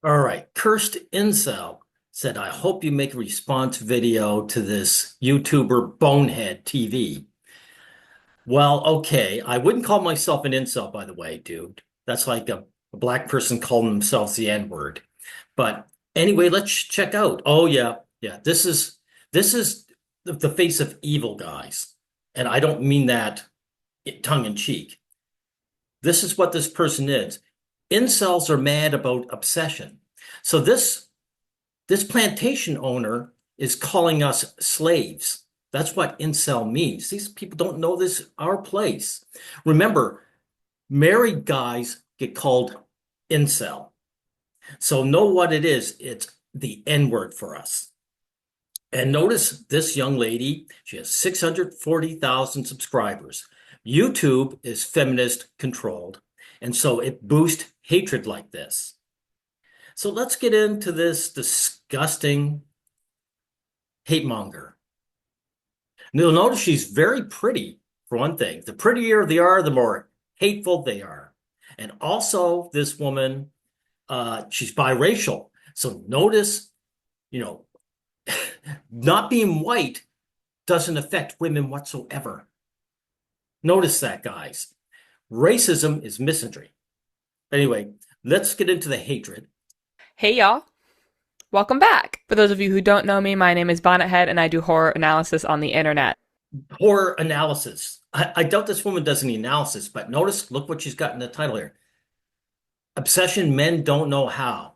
All right. Cursed Incel said, I hope you make a response video to this YouTuber Bonehead TV. Well, okay. I wouldn't call myself an incel, by the way, dude. That's like a black person calling themselves the N-word. But anyway, let's check out. Oh yeah, yeah. This is the face of evil, guys. And I don't mean that tongue in cheek. This is what this person is. Incels are mad about obsession. So this plantation owner is calling us slaves. That's what incel means. These people don't know this, our place. Remember, married guys get called incel. So know what it is. It's the N word for us. And notice this young lady, she has 640,000 subscribers. YouTube is feminist controlled, and so it boosts hatred like this. So let's get into this disgusting hate monger. You'll notice she's very pretty, for one thing. The prettier they are, the more hateful they are. And also, this woman, she's biracial. So notice, you know, not being white doesn't affect women whatsoever. Notice that, guys. Racism is misandry. Anyway, let's get into the hatred. Hey y'all, welcome back. For those of you who don't know me, my name is Bonehead and I do horror analysis on the internet. Horror analysis. I doubt this woman does any analysis, but notice, look what she's got in the title here. Obsession men don't know how.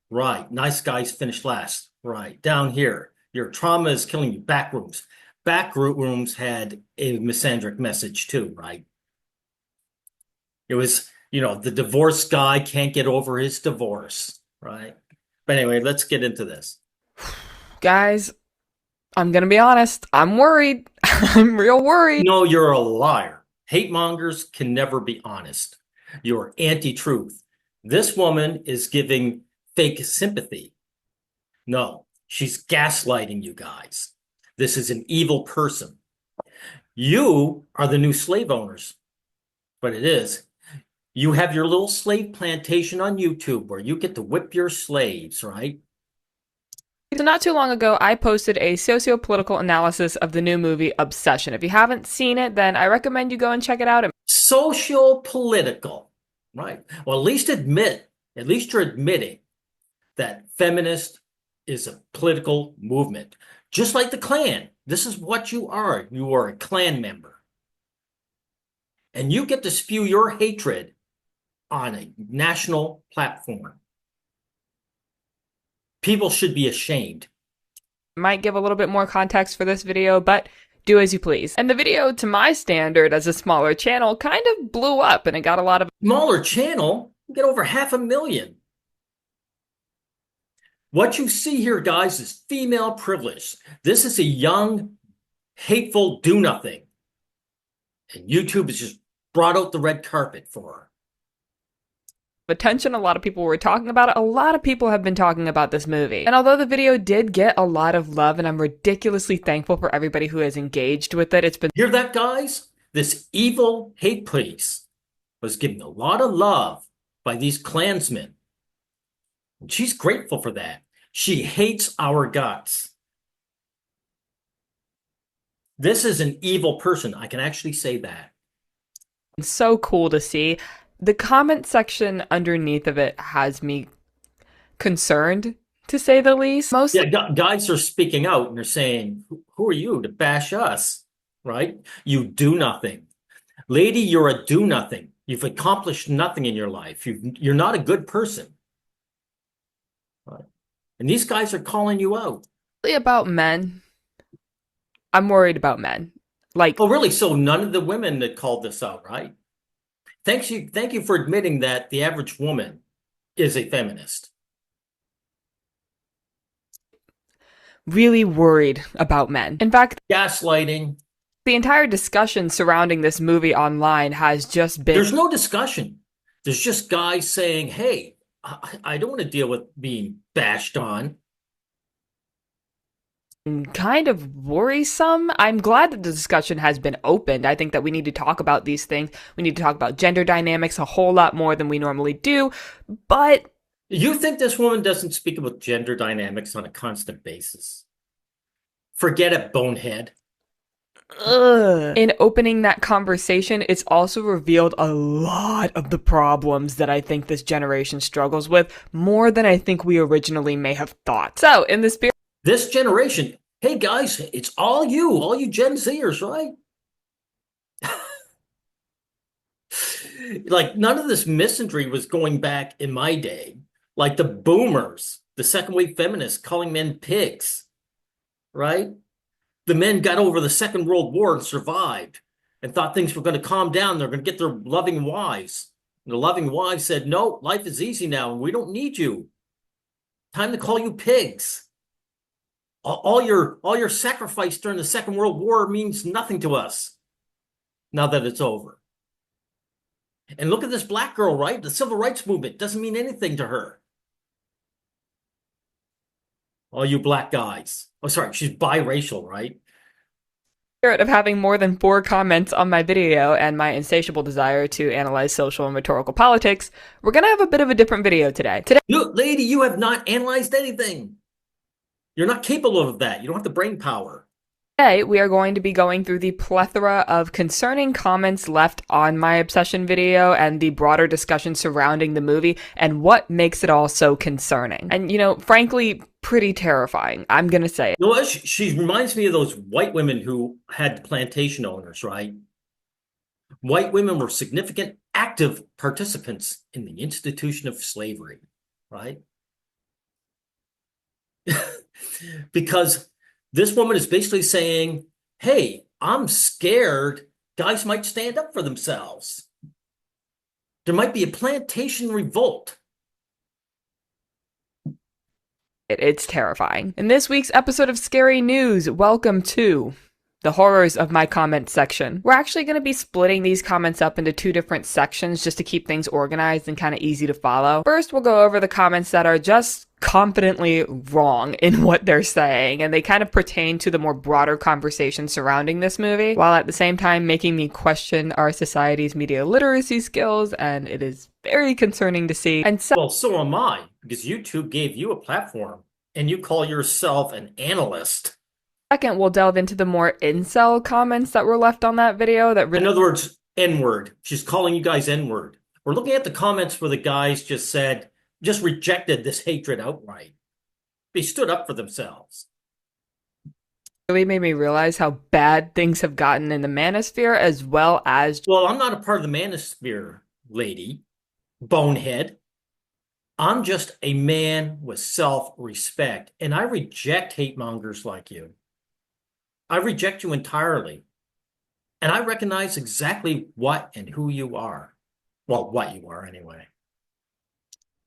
Right. Nice guys finish last. Right. Down here. Your trauma is killing you. Backrooms. Backrooms had a misandric message too, right? It was, the divorced guy can't get over his divorce, right? But anyway, let's get into this. Guys, I'm gonna be honest, I'm worried. I'm real worried. No, you're a liar. Hate mongers can never be honest. You're anti-truth. This woman is giving fake sympathy. No, she's gaslighting you guys. This is an evil person. You are the new slave owners, but it is. You have your little slave plantation on YouTube where you get to whip your slaves, right? So not too long ago, I posted a socio-political analysis of the new movie Obsession. If you haven't seen it, then I recommend you go and check it out. Social political, right? Well, at least you're admitting that feminist is a political movement. Just like the Klan. This is what you are. You are a Klan member. And you get to spew your hatred on a national platform. People should be ashamed. Might give a little bit more context for this video, but do as you please. And the video, to my standard as a smaller channel, kind of blew up and it got a lot of... Smaller channel, get over 500,000. What you see here, guys, is female privilege. This is a young, hateful do-nothing. And YouTube has just brought out the red carpet for her. attention. A lot of people were talking about it. A lot of people have been talking about this movie. And although the video did get a lot of love, and I'm ridiculously thankful for everybody who has engaged with it, it's been... Hear that, guys? This evil hate police was getting a lot of love by these Klansmen. And she's grateful for that. She hates our guts. This is an evil person. I can actually say that. so cool to see. The comment section underneath of it has me concerned, to say the least. Yeah, guys are speaking out and they're saying, who are you to bash us, right? You do nothing. Lady, you're a do nothing. You've accomplished nothing in your life. You're not a good person. Right? And these guys are calling you out. About men. I'm worried about men. Like, oh, really? So none of the women that called this out, right? Thank you for admitting that the average woman is a feminist. Really worried about men. In fact, gaslighting. The entire discussion surrounding this movie online has just been... There's no discussion. There's just guys saying, hey, I don't want to deal with being bashed on. Kind of worrisome. I'm glad that the discussion has been opened. I think that we need to talk about these things. We need to talk about gender dynamics a whole lot more than we normally do. But You think this woman doesn't speak about gender dynamics on a constant basis? Forget it, bonehead. Ugh. In opening that conversation, it's also revealed a lot of the problems that I think this generation struggles with, more than I think we originally may have thought. So, in the spirit This generation, hey guys, it's all you Gen Zers, right? Like none of this misandry was going back in my day. Like the boomers, the second wave feminists calling men pigs, right? The men got over the Second World War and survived and thought things were going to calm down. They're going to get their loving wives. And the loving wives said, no, life is easy now and we don't need you. Time to call you pigs. All your sacrifice during the Second World War means nothing to us now that it's over. And look at this black girl, right? The civil rights movement doesn't mean anything to her. All you black guys. Oh, sorry, she's biracial, right? of having more than 4 comments on my video and my insatiable desire to analyze social and rhetorical politics, we're gonna have a bit of a different video today. Lady, you have not analyzed anything. You're not capable of that. You don't have the brain power. Today, we are going to be going through the plethora of concerning comments left on my obsession video and the broader discussion surrounding the movie and what makes it all so concerning. And, frankly, pretty terrifying. I'm gonna say it. You know what? She reminds me of those white women who had plantation owners, right? White women were significant active participants in the institution of slavery, right? Because this woman is basically saying, hey, I'm scared guys might stand up for themselves. There might be a plantation revolt. It's terrifying. In this week's episode of Scary News, welcome to the horrors of my comment section. We're actually going to be splitting these comments up into 2 different sections just to keep things organized and kind of easy to follow. First, we'll go over the comments that are just confidently wrong in what they're saying, and they kind of pertain to the more broader conversation surrounding this movie, while at the same time making me question our society's media literacy skills, and it is very concerning to see. And well, so am I, because YouTube gave you a platform, and you call yourself an analyst. Second, we'll delve into the more incel comments that were left on that video that in other words, N-word. She's calling you guys N-word. We're looking at the comments where the guys just rejected this hatred outright. They stood up for themselves. Really made me realize how bad things have gotten in the manosphere as well as... Well, I'm not a part of the manosphere, lady. Bonehead. I'm just a man with self-respect, and I reject hate mongers like you. I reject you entirely. And I recognize exactly what and who you are. Well, what you are anyway.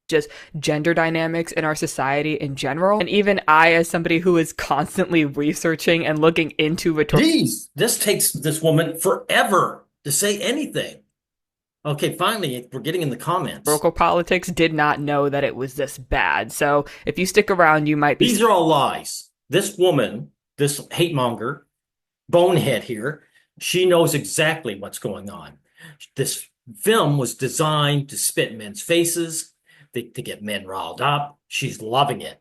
Just gender dynamics in our society in general. And even I, as somebody who is constantly researching and looking into rhetorical... Jeez, this takes this woman forever to say anything. Okay, finally, we're getting in the comments. Rhetorical politics, did not know that it was this bad. So if you stick around, you might be... These are all lies. This woman, this hate monger, Bonehead here, she knows exactly what's going on. This film was designed to spit in men's faces, to get men riled up. She's loving it.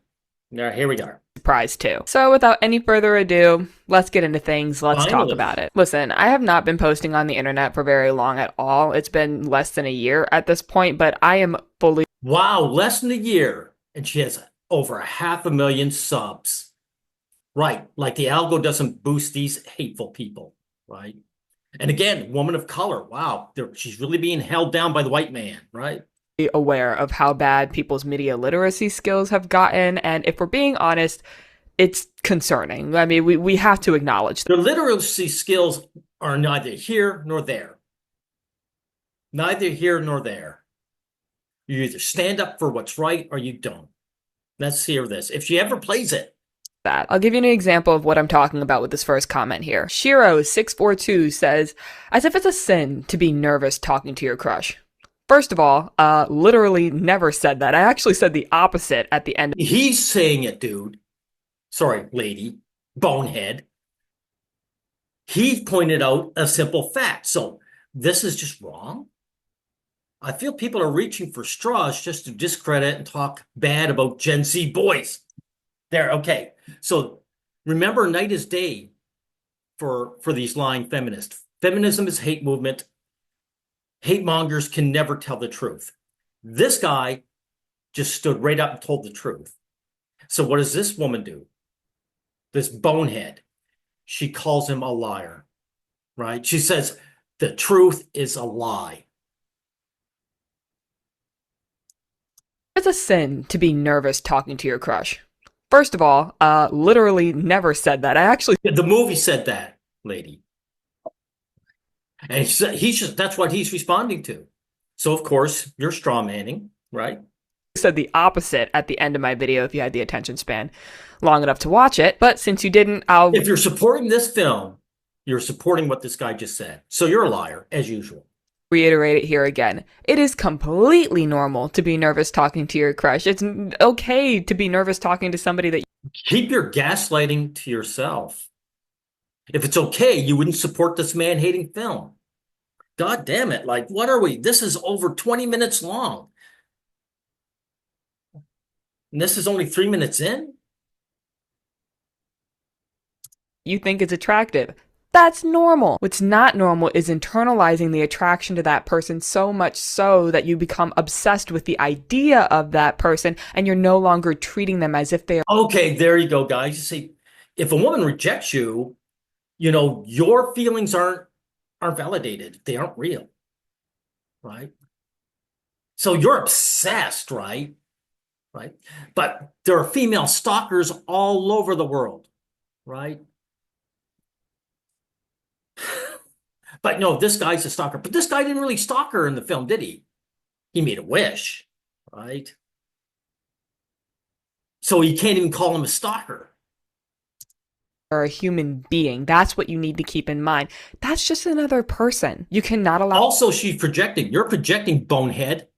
Now, here we are. Surprised too. So without any further ado, let's get into things. Let's talk about it. Listen, I have not been posting on the internet for very long at all. It's been less than a year at this point, but I am fully... Wow, less than a year. And she has over 500,000 subs. Right, like the algo doesn't boost these hateful people, right? And again, woman of color, wow, she's really being held down by the white man, right? Aware of how bad people's media literacy skills have gotten, and if we're being honest, it's concerning. I mean, we have to acknowledge that. Their literacy skills are neither here nor there. Neither here nor there. You either stand up for what's right or you don't. Let's hear this. If she ever plays it. That. I'll give you an example of what I'm talking about with this first comment here. Shiro642 says, as if it's a sin to be nervous talking to your crush. First of all, literally never said that. I actually said the opposite at the end. He's saying it, dude. Sorry, lady. Bonehead. He pointed out a simple fact. So this is just wrong. I feel people are reaching for straws just to discredit and talk bad about Gen Z boys. There, okay. So remember, night is day for these lying feminists. Feminism is hate movement. Hate mongers can never tell the truth. This guy just stood right up and told the truth. So what does this woman do? This bonehead. She calls him a liar, right? She says the truth is a lie. It's a sin to be nervous talking to your crush. First of all, literally never said that. I actually The movie said that, lady. And he's just, that's what he's responding to. So, of course, you're straw manning, right? said the opposite at the end of my video if you had the attention span long enough to watch it. But since you didn't, I'll If you're supporting this film, you're supporting what this guy just said. So you're a liar, as usual. reiterate it here again. It is completely normal to be nervous talking to your crush. It's okay to be nervous talking to somebody that Keep your gaslighting to yourself. If it's okay, you wouldn't support this man-hating film. God damn it. Like, what are we? This is over 20 minutes long. And this is only 3 minutes in? you think is attractive. That's normal. What's not normal is internalizing the attraction to that person so much so that you become obsessed with the idea of that person and you're no longer treating them as if they are. Okay, there you go, guys. You see, if a woman rejects you, your feelings aren't validated. They aren't real, right? So you're obsessed, right? Right? But there are female stalkers all over the world, right? But no, this guy's a stalker. But this guy didn't really stalk her in the film, did he? He made a wish, right? So he can't even call him a stalker. Or a human being. That's what you need to keep in mind. That's just another person. You cannot allow. Also, she's projecting. You're projecting, bonehead.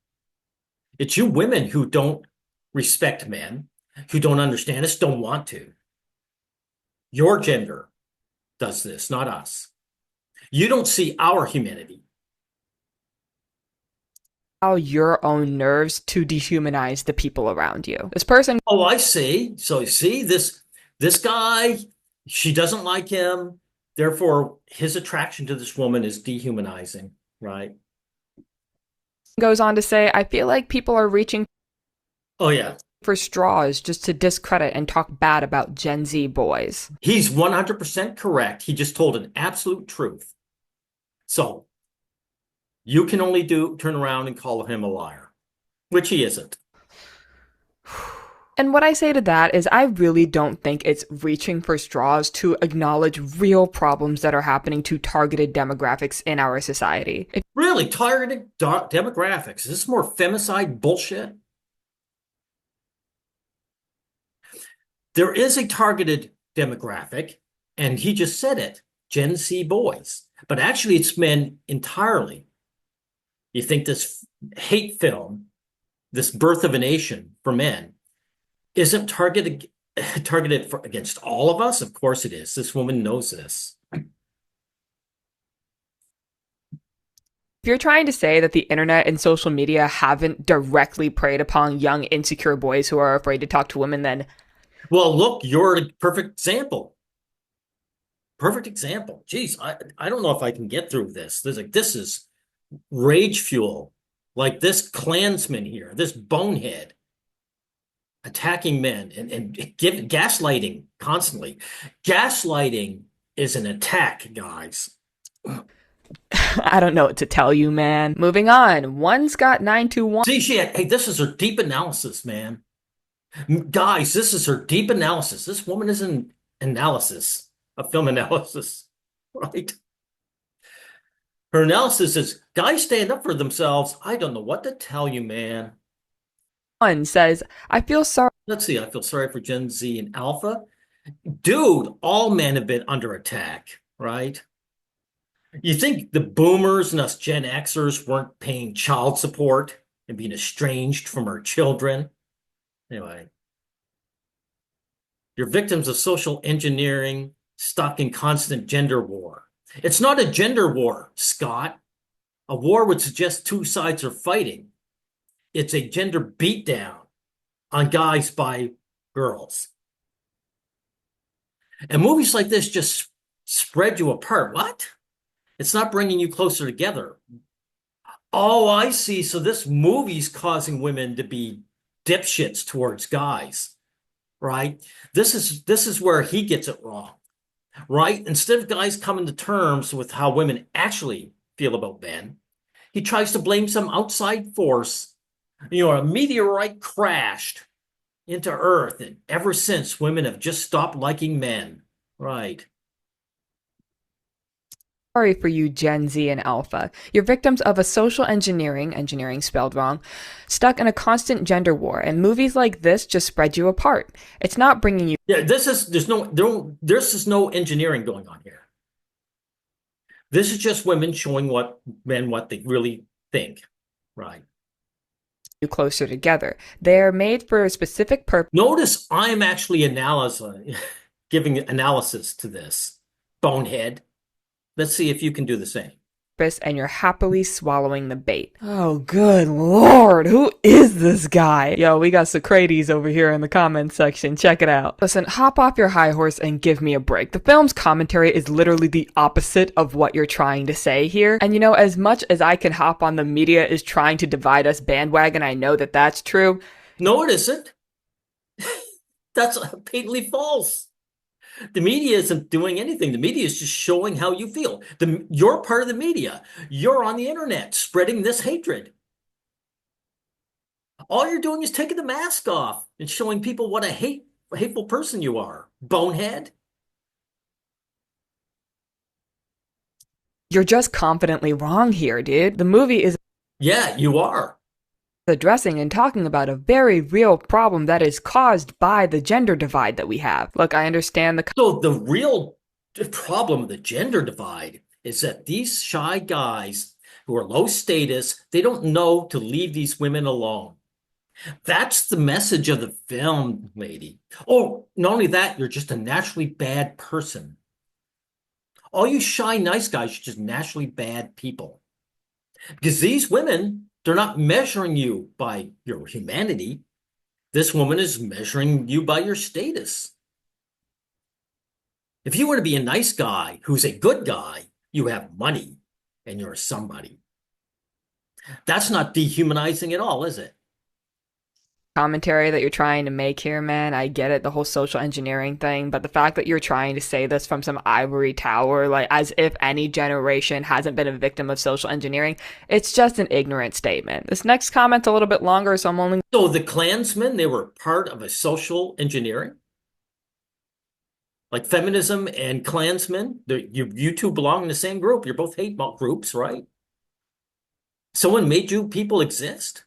It's you women who don't respect men, who don't understand us, don't want to. Your gender does this, not us. You don't see our humanity. Your own nerves to dehumanize the people around you. This person. Oh, I see. So you see, this guy, she doesn't like him. Therefore, his attraction to this woman is dehumanizing, right? Goes on to say, I feel like people are reaching Oh, yeah. for straws just to discredit and talk bad about Gen Z boys. He's 100% correct. He just told an absolute truth. So you can only turn around and call him a liar, which he isn't. And what I say to that is I really don't think it's reaching for straws to acknowledge real problems that are happening to targeted demographics in our society. Really, targeted demographics. Is this more femicide bullshit? There is a targeted demographic, and he just said it, Gen Z boys. But actually, it's men entirely. You think this hate film, this Birth of a Nation for men, isn't targeted against all of us? Of course it is. This woman knows this. If you're trying to say that the internet and social media haven't directly preyed upon young, insecure boys who are afraid to talk to women, then well, look, you're a perfect example. Perfect example. Geez, I don't know if I can get through this. This is rage fuel. Like this Klansman here, this bonehead attacking men and gaslighting constantly. Gaslighting is an attack, guys. I don't know what to tell you, man. Moving on. One's got 921. See, hey, this is her deep analysis, man. Guys, this is her deep analysis. This woman is an analysis, a film analysis, right? Her analysis is, guys stand up for themselves. I don't know what to tell you, man. One says, I feel sorry. Let's see, I feel sorry for Gen Z and Alpha. Dude, all men have been under attack, right? You think the boomers and us Gen Xers weren't paying child support and being estranged from our children? Anyway, you're victims of social engineering, stuck in constant gender war. It's not a gender war, Scott. A war would suggest two sides are fighting. It's a gender beatdown on guys by girls. And movies like this just spread you apart. What? It's not bringing you closer together. Oh, I see. So this movie's causing women to be dipshits towards guys, right? This is where he gets it wrong, right? Instead of guys coming to terms with how women actually feel about men, he tries to blame some outside force. A meteorite crashed into Earth, and ever since, women have just stopped liking men. Right. Sorry for you, Gen Z and Alpha. You're victims of a social engineering spelled wrong, stuck in a constant gender war, and movies like this just spread you apart. It's not bringing you. Yeah, there's no engineering going on here. This is just women showing what they really think. Right. Closer together. They're made for a specific purpose. Notice I'm actually giving analysis to this. Bonehead. Let's see if you can do the same. And you're happily swallowing the bait. Oh, good lord, who is this guy? Yo, we got Socrates over here in the comments section. Check it out. Listen, hop off your high horse and give me a break. The film's commentary is literally the opposite of what you're trying to say here. And as much as I can hop on the media is trying to divide us bandwagon, I know that that's true. No, it isn't. That's patently false. The media isn't doing anything. The media is just showing how you feel. You're part of the media. You're on the internet spreading this hatred. All you're doing is taking the mask off and showing people what a hateful person you are. Bonehead. You're just confidently wrong here, dude. The movie is. Yeah, you are. Addressing and talking about a very real problem that is caused by the gender divide that we have. Look, I understand So the real problem of the gender divide is that these shy guys who are low status, they don't know to leave these women alone. That's the message of the film, lady. Oh, not only that, you're just a naturally bad person. All you shy, nice guys are just naturally bad people. Because these women, they're not measuring you by your humanity. This woman is measuring you by your status. If you were to be a nice guy who's a good guy, you have money and you're somebody. That's not dehumanizing at all, is it? Commentary that you're trying to make here, man. I get it, the whole social engineering thing, but the fact that you're trying to say this from some ivory tower, like as if any generation hasn't been a victim of social engineering, it's just an ignorant statement. This next comment's a little bit longer, so I'm only. So the Klansmen, they were part of a social engineering? Like feminism and Klansmen, you two belong in the same group. You're both hate groups, right? Someone made you people exist?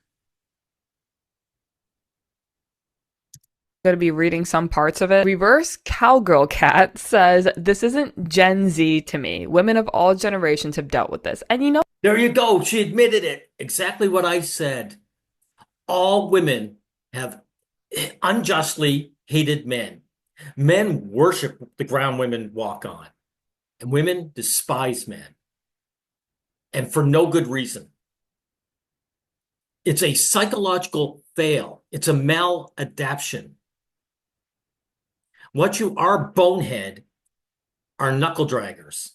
Going to be reading some parts of it. Reverse Cowgirl Cat says, this isn't Gen Z to me. Women of all generations have dealt with this. And there you go. She admitted it. Exactly what I said. All women have unjustly hated men. Men worship the ground women walk on. And women despise men. And for no good reason. It's a psychological fail. It's a maladaptation. What you are, Bonehead, are knuckle draggers.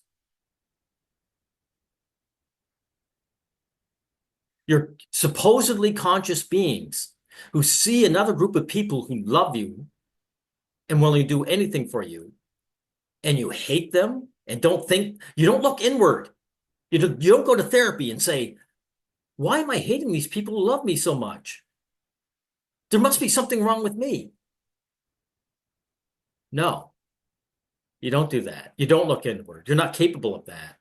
You're supposedly conscious beings who see another group of people who love you and willing to do anything for you, and you hate them and you don't look inward. You don't go to therapy and say, why am I hating these people who love me so much? There must be something wrong with me. No, you don't do that. You don't look inward. You're not capable of that.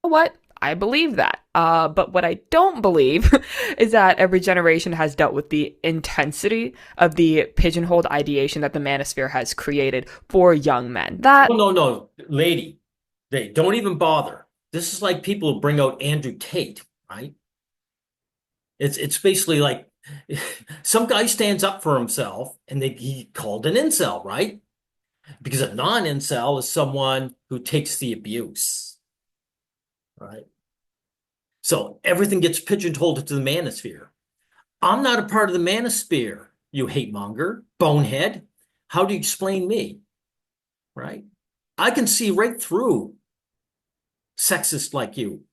What? I believe that. But what I don't believe is that every generation has dealt with the intensity of the pigeonholed ideation that the manosphere has created for young men. No, lady. They don't even bother. This is like people who bring out Andrew Tate, right? It's basically like some guy stands up for himself and he called an incel, right? Because a non-incel is someone who takes the abuse. right? So everything gets pigeonholed into the manosphere. I'm not a part of the manosphere, you hate monger, bonehead. How do you explain me, right? I can see right through sexist like you.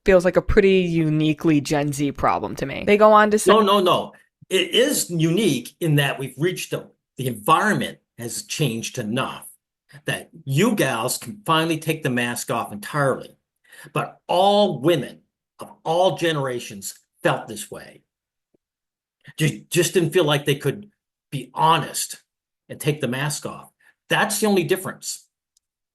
Feels like a pretty uniquely Gen Z problem to me. They go on to say, No, no, no. It is unique in that we've reached the environment has changed enough that you gals can finally take the mask off entirely. But all women of all generations felt this way. Just didn't feel like they could be honest and take the mask off. That's the only difference.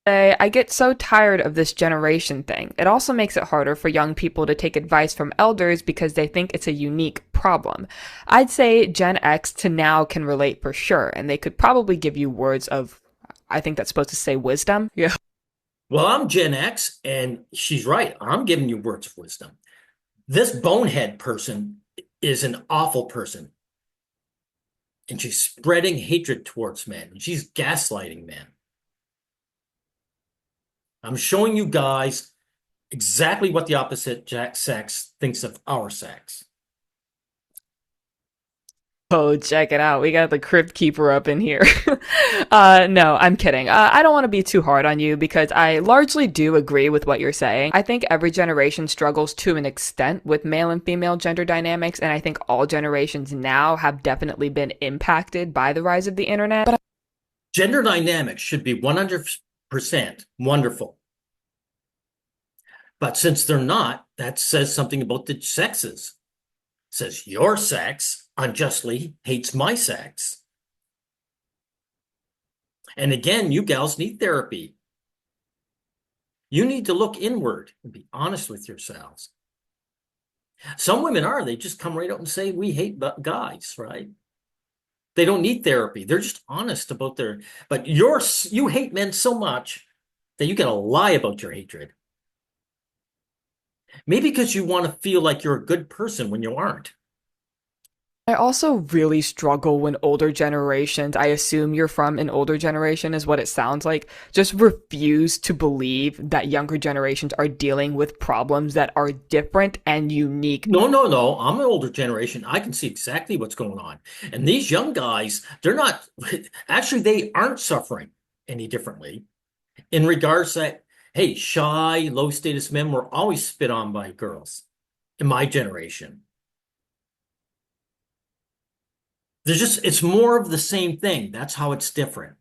I get so tired of this generation thing. It also makes it harder for young people to take advice from elders because they think it's a unique problem. I'd say Gen X to now can relate for sure, and they could probably give you words of, I think that's supposed to say wisdom. Yeah. Well, I'm Gen X, and she's right. I'm giving you words of wisdom. This bonehead person is an awful person, and she's spreading hatred towards men, and she's gaslighting men. I'm showing you guys exactly what the opposite sex thinks of our sex. Oh, check it out. We got the Crypt Keeper up in here. No, I'm kidding. I don't want to be too hard on you because I largely do agree with what you're saying. I think every generation struggles to an extent with male and female gender dynamics, and I think all generations now have definitely been impacted by the rise of the internet. But Gender dynamics should be 100% wonderful. But since they're not, that says something about the sexes. It says your sex unjustly hates my sex. And again, you gals need therapy. You need to look inward and be honest with yourselves. Some women are, they just come right out and say, we hate guys, right? They don't need therapy. They're just honest about but you hate men so much that you gotta lie about your hatred. Maybe because you want to feel like you're a good person when you aren't. I also really struggle when older generations, I assume you're from an older generation, is what it sounds like, just refuse to believe that younger generations are dealing with problems that are different and unique. No, no, no. I'm an older generation. I can see exactly what's going on. And these young guys, they're not, actually, they aren't suffering any differently in regards that, hey, shy, low status men were always spit on by girls in my generation. It's more of the same thing. That's how it's different.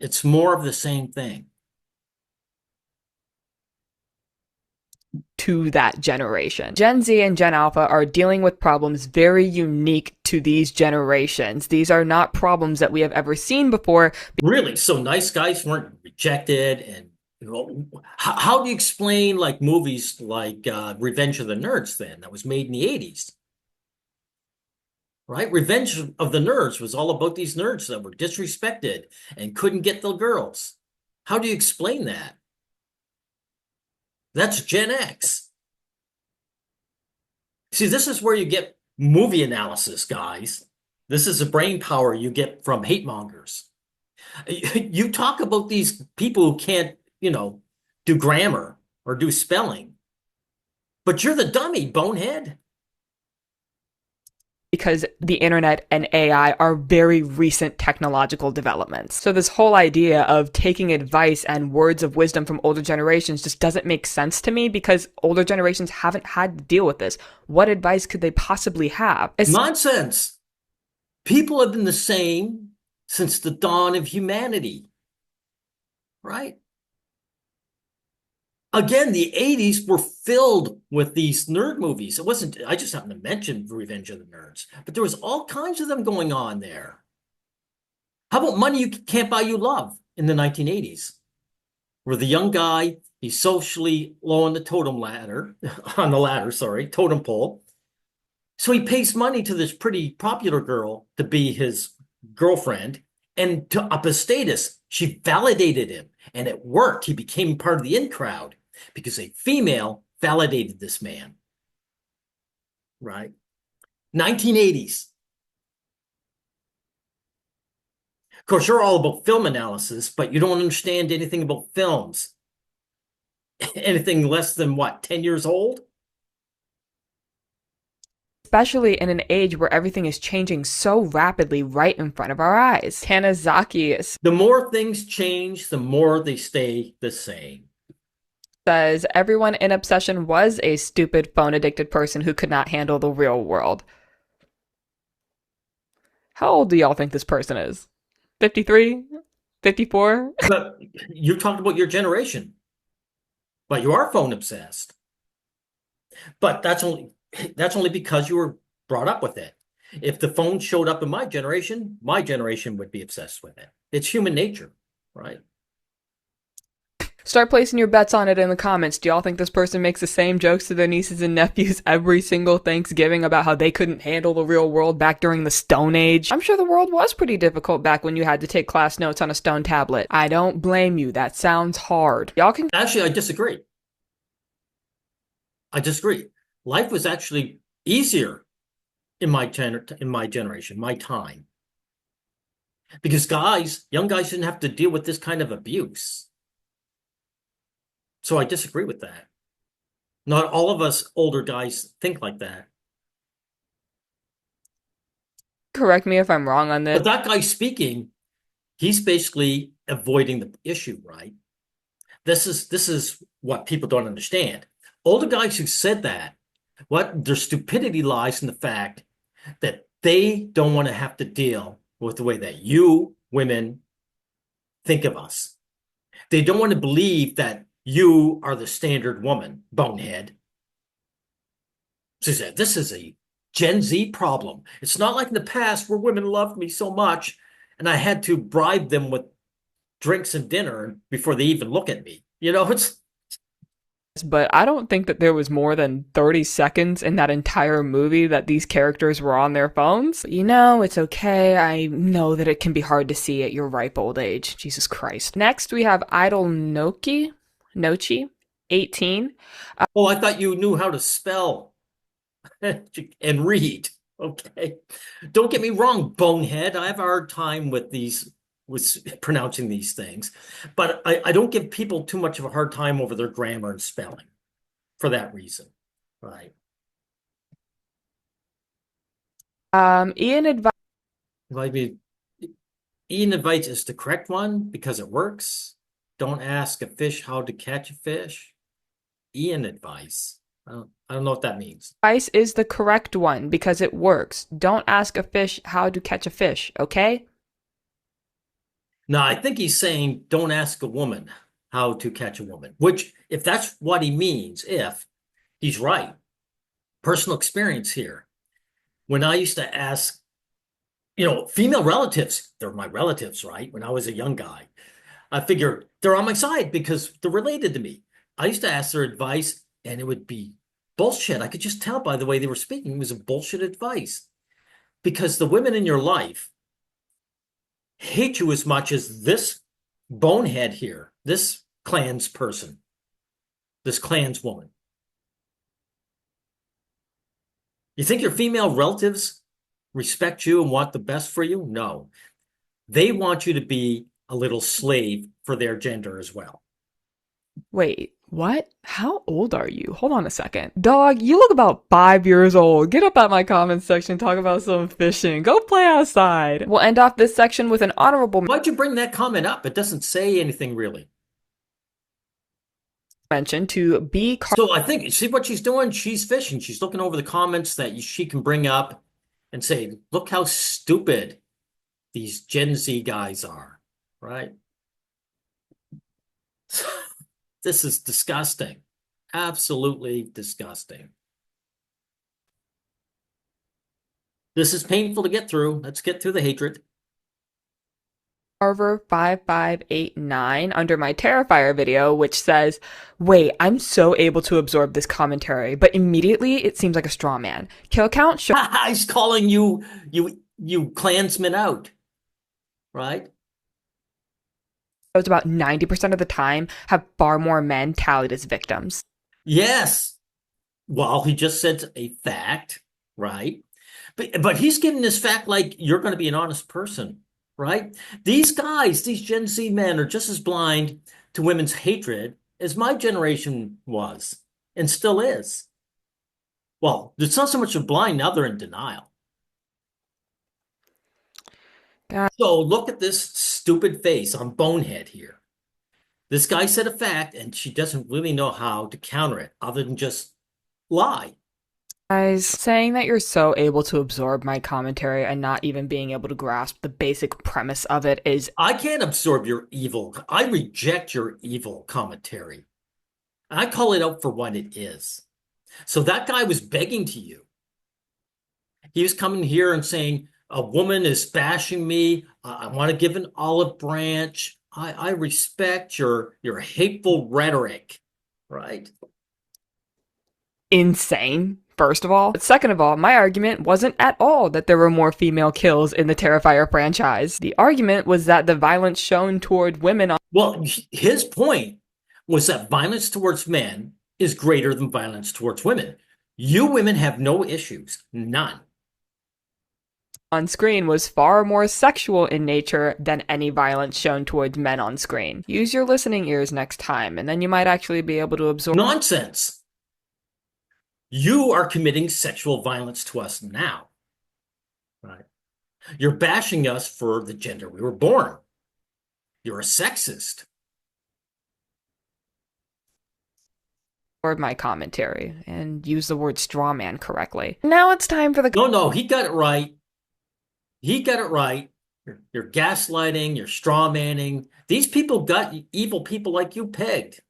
It's more of the same thing. To that generation. Gen Z and Gen Alpha are dealing with problems very unique to these generations. These are not problems that we have ever seen before. Really? So nice guys weren't rejected and how do you explain like movies like Revenge of the Nerds then that was made in the 80s? Right? Revenge of the Nerds was all about these nerds that were disrespected and couldn't get the girls. How do you explain that? That's Gen X. See, this is where you get movie analysis, guys. This is the brain power you get from hate mongers. You talk about these people who can't, do grammar or do spelling, but you're the dummy, bonehead. Because the internet and AI are very recent technological developments. So this whole idea of taking advice and words of wisdom from older generations just doesn't make sense to me because older generations haven't had to deal with this. What advice could they possibly have? Nonsense. People have been the same since the dawn of humanity, right? Again, the 80s were filled with these nerd movies. It wasn't, I just happened to mention Revenge of the Nerds, but there was all kinds of them going on there. How about Money You Can't Buy You Love in the 1980s, where the young guy, he's socially low on the totem ladder, totem pole. So he pays money to this pretty popular girl to be his girlfriend and to up his status. She validated him and it worked. He became part of the in crowd because a female validated this man, right? 1980s. Of course, you're all about film analysis, but you don't understand anything about films. anything less than what, 10 years old? Especially in an age where everything is changing so rapidly right in front of our eyes. Tanizaki The more things change, the more they stay the same. says everyone in Obsession was a stupid phone addicted person who could not handle the real world. How old do y'all think this person is? 53? 54? But you talked about your generation, but you are phone obsessed. But that's only because you were brought up with it. If the phone showed up in my generation would be obsessed with it. It's human nature, right? Start placing your bets on it in the comments. Do y'all think this person makes the same jokes to their nieces and nephews every single Thanksgiving about how they couldn't handle the real world back during the Stone Age? I'm sure the world was pretty difficult back when you had to take class notes on a stone tablet. I don't blame you. That sounds hard. Y'all can Actually, I disagree. I disagree. Life was actually easier in my generation, my time. Because young guys didn't have to deal with this kind of abuse. So I disagree with that. Not all of us older guys think like that. correct me if I'm wrong on this. But that guy speaking, he's basically avoiding the issue, right? This is what people don't understand. Older guys who said that, what their stupidity lies in the fact that they don't want to have to deal with the way that you women think of us. They don't want to believe that you are the standard woman, bonehead. She said, this is a Gen Z problem. It's not like in the past where women loved me so much and I had to bribe them with drinks and dinner before they even look at me. It's But I don't think that there was more than 30 seconds in that entire movie that these characters were on their phones. You know, it's okay. I know that it can be hard to see at your ripe old age. Jesus Christ. Next, we have Idol Nochi, 18. oh, I thought you knew how to spell and read. Okay. Don't get me wrong, bonehead. I have a hard time with pronouncing these things, but I don't give people too much of a hard time over their grammar and spelling for that reason. Right. Ian advised Like Ian advice is the correct one because it works. Don't ask a fish how to catch a fish. Ian advice. I don't know what that means. is the correct one because it works. Don't ask a fish how to catch a fish, okay? No, I think he's saying don't ask a woman how to catch a woman, which, if that's what he means, if he's right, personal experience here. When I used to ask, female relatives, they're my relatives, right? When I was a young guy, I figured they're on my side because they're related to me. I used to ask their advice and it would be bullshit. I could just tell by the way they were speaking. It was a bullshit advice because the women in your life hate you as much as this bonehead here, this clans person, this clanswoman. You think your female relatives respect you and want the best for you? No. They want you to be a little slave for their gender as well. Wait, what? How old are you? Hold on a second. Dog, you look about 5 years old. Get up at my comments section, talk about some fishing. Go play outside. We'll end off this section with an honorable Why'd you bring that comment up? It doesn't say anything really. mention to B. So I think, see what she's doing? She's fishing. She's looking over the comments that she can bring up and say, look how stupid these Gen Z guys are, right? This is disgusting. Absolutely disgusting. This is painful to get through. Let's get through the hatred. Carver 5589 under my Terrifier video, which says, wait, I'm so able to absorb this commentary, but immediately it seems like a straw man. Kill count shows He's calling you Klansmen out, right? about 90% of the time have far more men tallied as victims. Yes. Well, he just said a fact, right? But he's giving this fact like you're going to be an honest person, right? These guys, these Gen Z men are just as blind to women's hatred as my generation was and still is. Well, it's not so much of blind, now they're in denial. God, So look at this stupid face on Bonehead here. This guy said a fact, and she doesn't really know how to counter it other than just lie. guys, saying that you're so able to absorb my commentary and not even being able to grasp the basic premise of it is I can't absorb your evil. I reject your evil commentary. I call it out for what it is. So that guy was begging to you. He was coming here and saying, a woman is bashing me. I want to give an olive branch. I respect your hateful rhetoric, right? insane, first of all. But second of all, my argument wasn't at all that there were more female kills in the Terrifier franchise. The argument was that the violence shown toward women Well, his point was that violence towards men is greater than violence towards women. You women have no issues, none. on screen was far more sexual in nature than any violence shown towards men on screen. Use your listening ears next time, and then you might actually be able to absorb. Nonsense. You are committing sexual violence to us now, right? You're bashing us for the gender we were born. You're a sexist. My commentary and use the word straw man correctly. Now it's time for the. No, he got it right. He got it right. You're gaslighting, you're straw manning. These people got evil people like you pegged.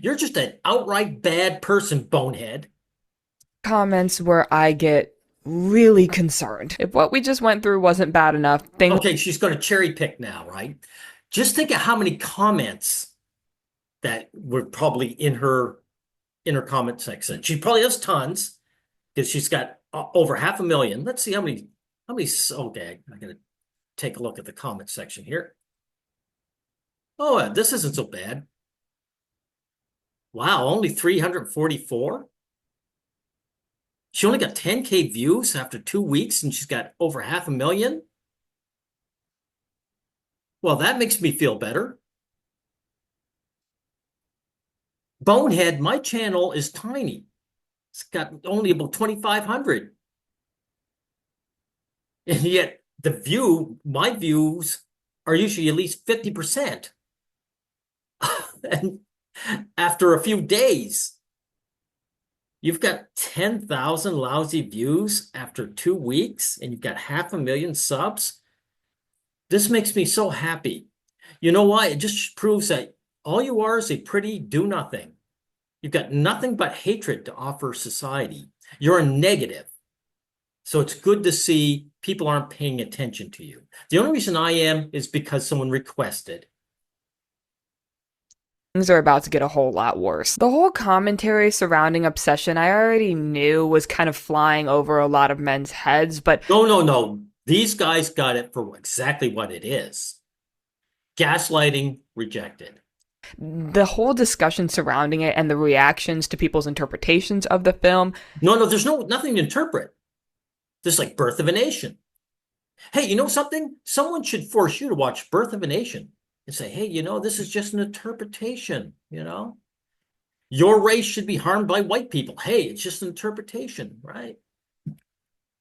You're just an outright bad person, Bonehead. Comments where I get really concerned. If what we just went through wasn't bad enough, things. Okay, she's going to cherry pick now, right? Just think of how many comments that were probably in her comment section. She probably has tons because she's got over 500,000. Let's see how many. Okay, I gotta take a look at the comment section here. Oh, this isn't so bad. Wow, only 344. She only got 10K views after 2 weeks, and she's got over 500,000. Well, that makes me feel better. Bonehead, my channel is tiny. It's got only about 2,500. And yet my views are usually at least 50%. And after a few days, you've got 10,000 lousy views after 2 weeks, and you've got 500,000 subs. This makes me so happy. You know why? It just proves that all you are is a pretty do-nothing. You've got nothing but hatred to offer society. You're a negative. So it's good to see people aren't paying attention to you. The only reason I am is because someone requested. Things are about to get a whole lot worse. The whole commentary surrounding obsession I already knew was kind of flying over a lot of men's heads, but No. These guys got it for exactly what it is. Gaslighting rejected. the whole discussion surrounding it and the reactions to people's interpretations of the film. No, there's nothing to interpret. Just like Birth of a Nation. Hey, you know something? Someone should force you to watch Birth of a Nation and say, hey, this is just an interpretation, Your race should be harmed by white people. Hey, it's just an interpretation, right?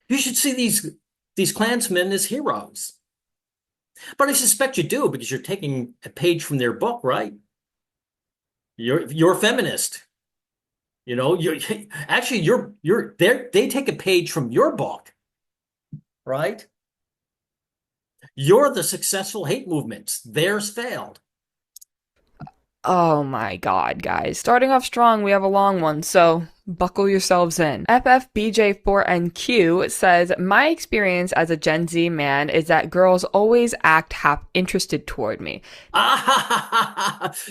You should see these Klansmen as heroes. But I suspect you do because you're taking a page from their book, right? You're a feminist. You're actually they take a page from your book, right? You're the successful hate movements. Theirs failed. Oh my god, guys. Starting off strong, we have a long one, so buckle yourselves in. FFBJ4NQ says, my experience as a Gen Z man is that girls always act half interested toward me.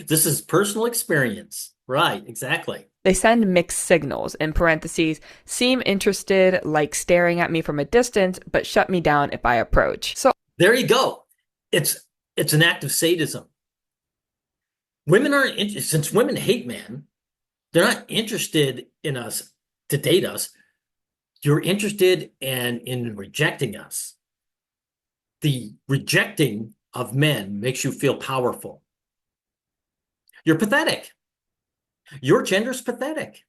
This is personal experience. Right, exactly. They send mixed signals, in parentheses, seem interested, like staring at me from a distance, but shut me down if I approach. So there you go. It's an act of sadism. Women aren't since women hate men, they're not interested in us to date us. You're interested in rejecting us. The rejecting of men makes you feel powerful. You're pathetic. Your gender's pathetic.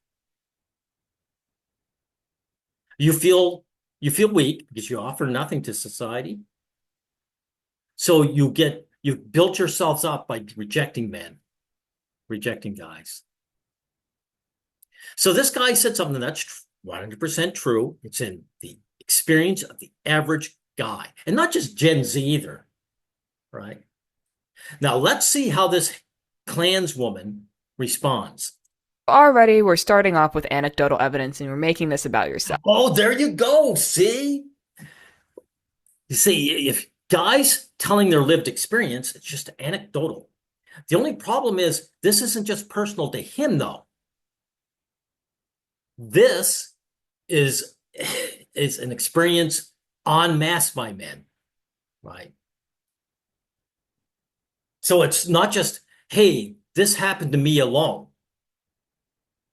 You feel you feel weak because you offer nothing to society. So you built yourselves up by rejecting men, rejecting guys. So this guy said something that's 100% true. It's in the experience of the average guy, and not just Gen Z either, right? Now let's see how this Klanswoman responds. Already, we're starting off with anecdotal evidence and we're making this about yourself. Oh, there you go. See? You see, if guys telling their lived experience, it's just anecdotal. The only problem is this isn't just personal to him, though. This is is an experience en masse by men, right? So it's not just, hey, this happened to me alone.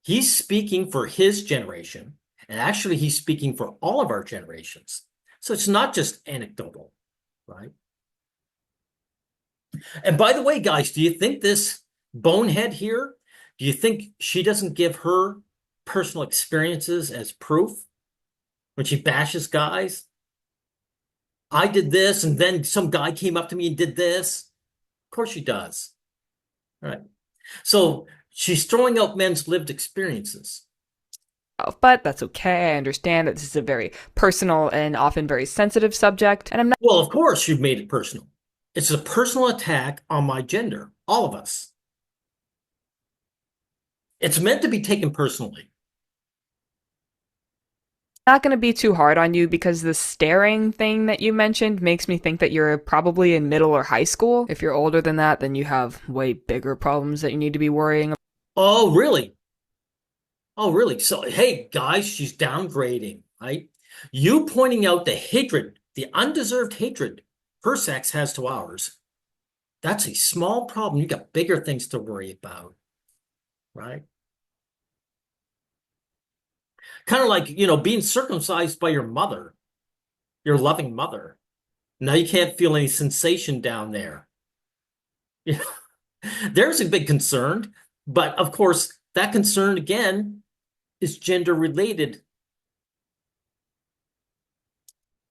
He's speaking for his generation, and actually he's speaking for all of our generations. So it's not just anecdotal, right? And by the way, guys, do you think this bonehead here, do you think she doesn't give her personal experiences as proof when she bashes guys? I did this, and then some guy came up to me and did this. Of course she does. All right. So she's throwing out men's lived experiences. But that's okay. I understand that this is a very personal and often very sensitive subject, and I'm not Well, of course you've made it personal. It's a personal attack on my gender, all of us. It's meant to be taken personally. going to be too hard on you because the staring thing that you mentioned makes me think that you're probably in middle or high school. If you're older than that, then you have way bigger problems that you need to be worrying about. Oh, really? Oh, really? So, hey, guys, she's downgrading, right? You pointing out the hatred, the undeserved hatred her sex has to ours, that's a small problem. You got bigger things to worry about, right? Kind of like, being circumcised by your mother, your loving mother. Now you can't feel any sensation down there. There's a big concern, but of course, that concern again is gender related.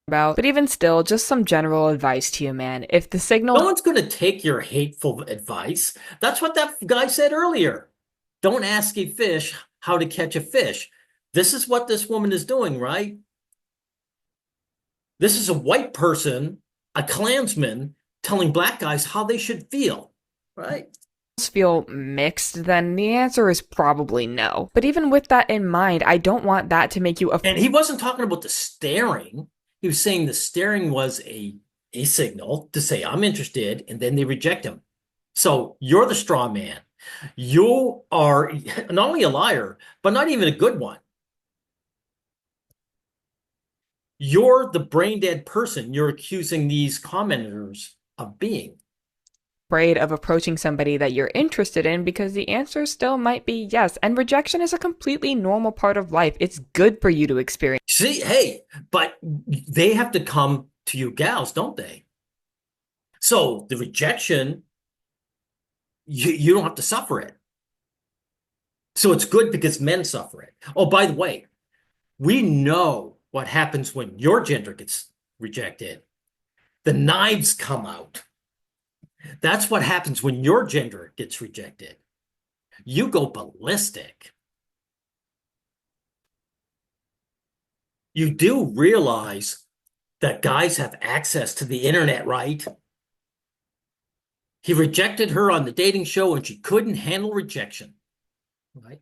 But even still, just some general advice to you, man. If the signal No one's going to take your hateful advice. That's what that guy said earlier. Don't ask a fish how to catch a fish. This is what this woman is doing, right? This is a white person, a Klansman, telling black guys how they should feel, right? feel mixed, then the answer is probably no. But even with that in mind, I don't want that to make you And he wasn't talking about the staring. He was saying the staring was a signal to say, I'm interested, and then they reject him. So you're the straw man. You are not only a liar, but not even a good one. You're the brain dead person you're accusing these commenters of being. afraid of approaching somebody that you're interested in because the answer still might be yes. And rejection is a completely normal part of life. It's good for you to experience. See, hey, but they have to come to you gals, don't they? So the rejection, you don't have to suffer it. So it's good because men suffer it. Oh, by the way, we know what happens when your gender gets rejected. The knives come out. That's what happens when your gender gets rejected. You go ballistic. You do realize that guys have access to the internet, right? He rejected her on the dating show and she couldn't handle rejection, right?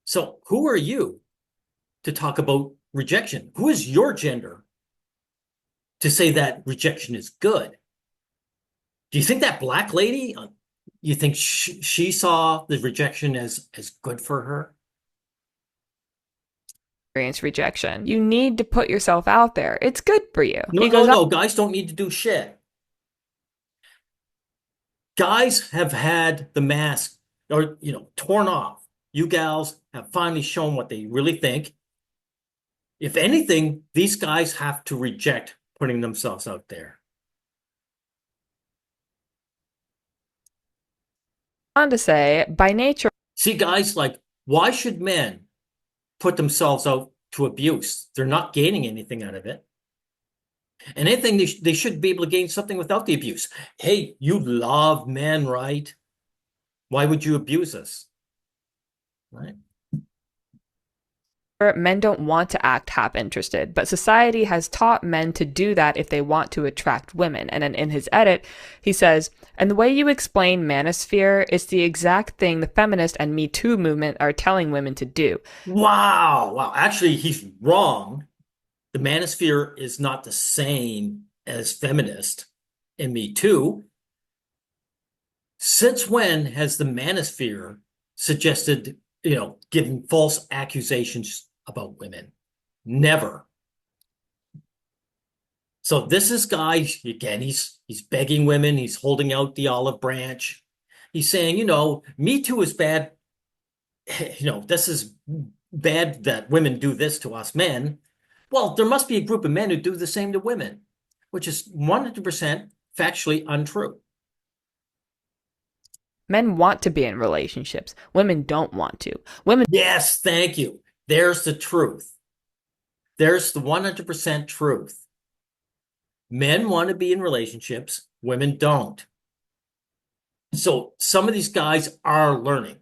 So who are you to talk about rejection? Who is your gender to say that rejection is good? Do you think that black lady, you think she saw the rejection as good for her? Rejection. You need to put yourself out there. It's good for you. No, guys don't need to do shit. Guys have had the mask or torn off. You gals have finally shown what they really think. If anything, these guys have to reject putting themselves out there. On to say, by nature, See, guys, like, why should men put themselves out to abuse? They're not gaining anything out of it. And anything, they should be able to gain something without the abuse. Hey, you love men, right? Why would you abuse us? Right? men don't want to act half interested, but society has taught men to do that if they want to attract women. And then in his edit, he says, and the way you explain manosphere is the exact thing the feminist and Me Too movement are telling women to do. Wow. Wow. Actually, he's wrong. The manosphere is not the same as feminist and Me Too. Since when has the manosphere suggested, giving false accusations about women? Never. So this is guy again, he's begging women, he's holding out the olive branch. He's saying, Me Too is bad. This is bad that women do this to us men. Well, there must be a group of men who do the same to women, which is 100% factually untrue. Men want to be in relationships. Women don't want to. Women. Yes, thank you. There's the truth. There's the 100% truth. Men want to be in relationships, women don't. So some of these guys are learning.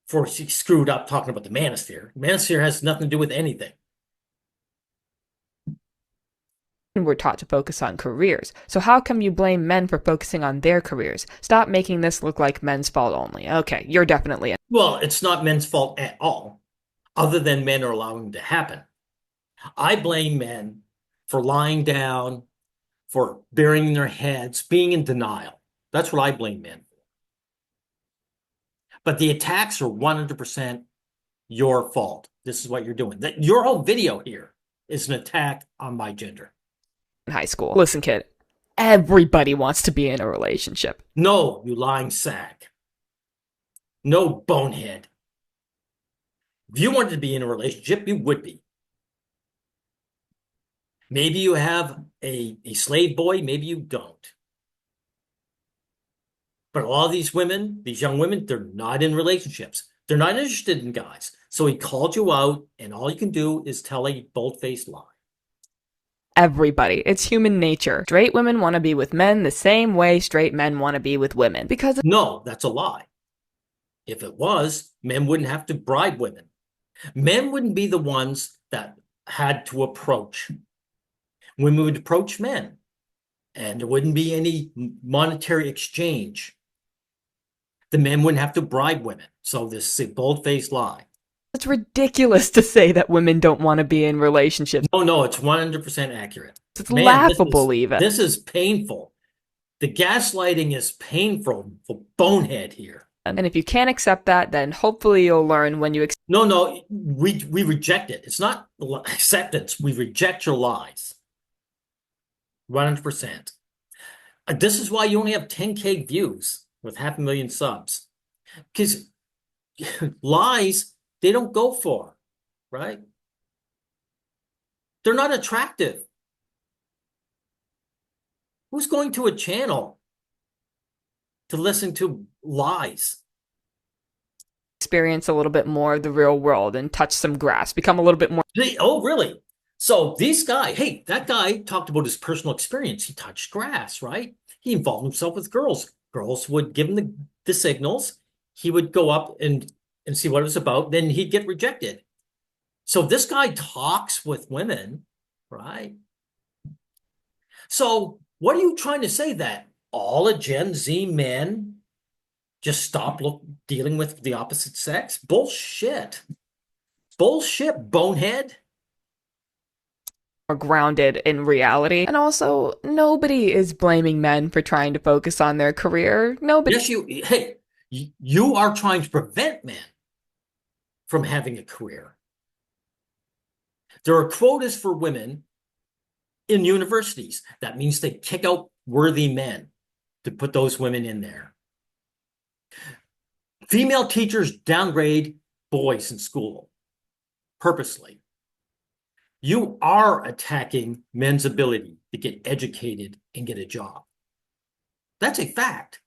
For she screwed up talking about the manosphere. The manosphere has nothing to do with anything. We're taught to focus on careers. So how come you blame men for focusing on their careers? Stop making this look like men's fault only. Okay, you're definitely in. Well, it's not men's fault at all, other than men are allowing it to happen. I blame men for lying down, for burying their heads, being in denial. That's what I blame men for. But the attacks are 100% your fault. This is what you're doing. Your whole video here is an attack on my gender. High school. Listen, kid, everybody wants to be in a relationship. No, you lying sack. No, bonehead. If you wanted to be in a relationship, you would be. Maybe you have a slave boy, maybe you don't. But a lot of these women, these young women, they're not in relationships. They're not interested in guys. So he called you out, and all you can do is tell a bold-faced lie. Everybody. It's human nature. Straight women want to be with men the same way straight men want to be with women. Because no, that's a lie. If it was, men wouldn't have to bribe women. Men wouldn't be the ones that had to approach. Women would approach men, and there wouldn't be any monetary exchange. The men wouldn't have to bribe women. So this is a bold-faced lie. It's ridiculous to say that women don't want to be in relationships. No, it's 100% accurate. It's laughable even. This is painful. The gaslighting is painful for Bonehead here. And if you can't accept that, then hopefully you'll learn when you No, we reject it. It's not acceptance. We reject your lies. 100%. This is why you only have 10K views with 500,000 subs. Because lies, they don't go for, right? They're not attractive. Who's going to a channel to listen to lies? Experience a little bit more of the real world and touch some grass, become a little bit more. Oh, really? So these guys, hey, that guy talked about his personal experience. He touched grass, right? He involved himself with girls. Girls would give him the signals. He would go up and see what it was about. Then he'd get rejected. So this guy talks with women, right? So what are you trying to say, that all of Gen Z men just stop dealing with the opposite sex? Bullshit. Bullshit, bonehead. More grounded in reality. And also, nobody is blaming men for trying to focus on their career. Nobody. Yes, you are trying to prevent men from having a career. There are quotas for women in universities. That means they kick out worthy men to put those women in there. Female teachers downgrade boys in school purposely. You are attacking men's ability to get educated and get a job. That's a fact.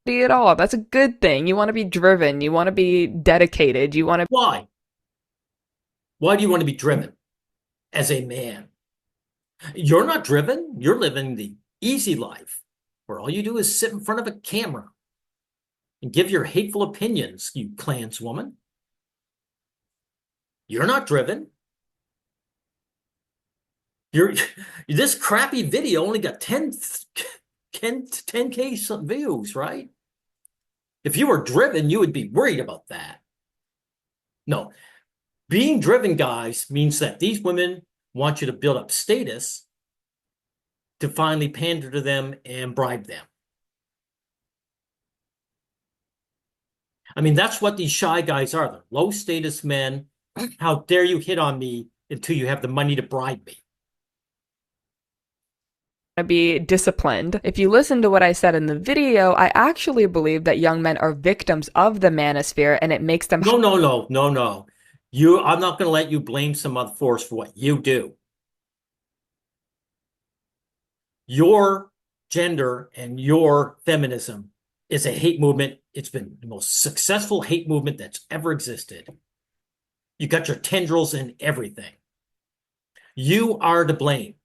at all. That's a good thing. You want to be driven. You want to be dedicated. You want to Why? Why do you want to be driven as a man? You're not driven. You're living the easy life where all you do is sit in front of a camera and give your hateful opinions, you clanswoman. You're not driven. You're this crappy video only got 10K views, right? If you were driven, you would be worried about that. No, being driven, guys, means that these women want you to build up status to finally pander to them and bribe them. I mean, that's what these shy guys are. They're low status men. How dare you hit on me until you have the money to bribe me? be disciplined. If you listen to what I said in the video, I actually believe that young men are victims of the manosphere and it makes them. No. I'm not going to let you blame some other force for what you do. Your gender and your feminism is a hate movement. It's been the most successful hate movement that's ever existed. You got your tendrils in everything. You are to blame.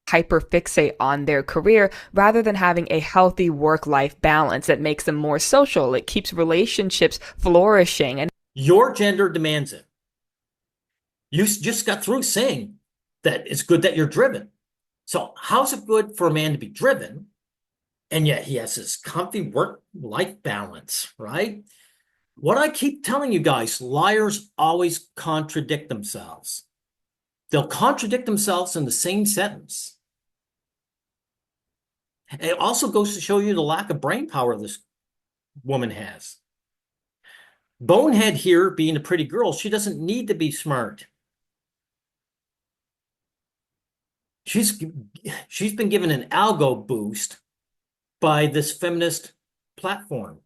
Hyperfixate on their career rather than having a healthy work-life balance that makes them more social. It keeps relationships flourishing. And your gender demands it. You just got through saying that it's good that you're driven. So how's it good for a man to be driven and yet he has this comfy work-life balance, right? What I keep telling you guys, liars always contradict themselves. They'll contradict themselves in the same sentence. And it also goes to show you the lack of brain power this woman has. Bonehead here, being a pretty girl, she doesn't need to be smart. She's been given an algo boost by this feminist platform.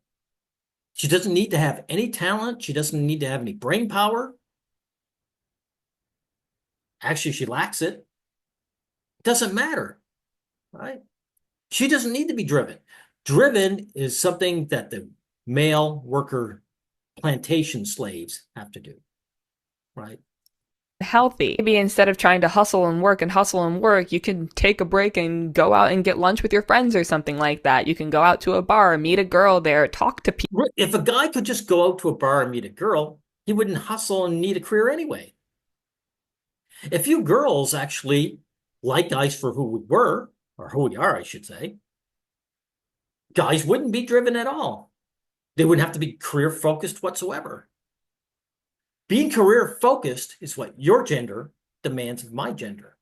She doesn't need to have any talent. She doesn't need to have any brain power. Actually, she lacks it. It doesn't matter, right? She doesn't need to be driven. Driven is something that the male worker plantation slaves have to do, right? healthy. Maybe instead of trying to hustle and work, you can take a break and go out and get lunch with your friends or something like that. You can go out to a bar, meet a girl there, talk to people. If a guy could just go out to a bar and meet a girl, he wouldn't hustle and need a career anyway. If you girls actually like guys for who we were, or who we are, I should say, guys wouldn't be driven at all. They wouldn't have to be career focused whatsoever. Being career focused is what your gender demands of my gender.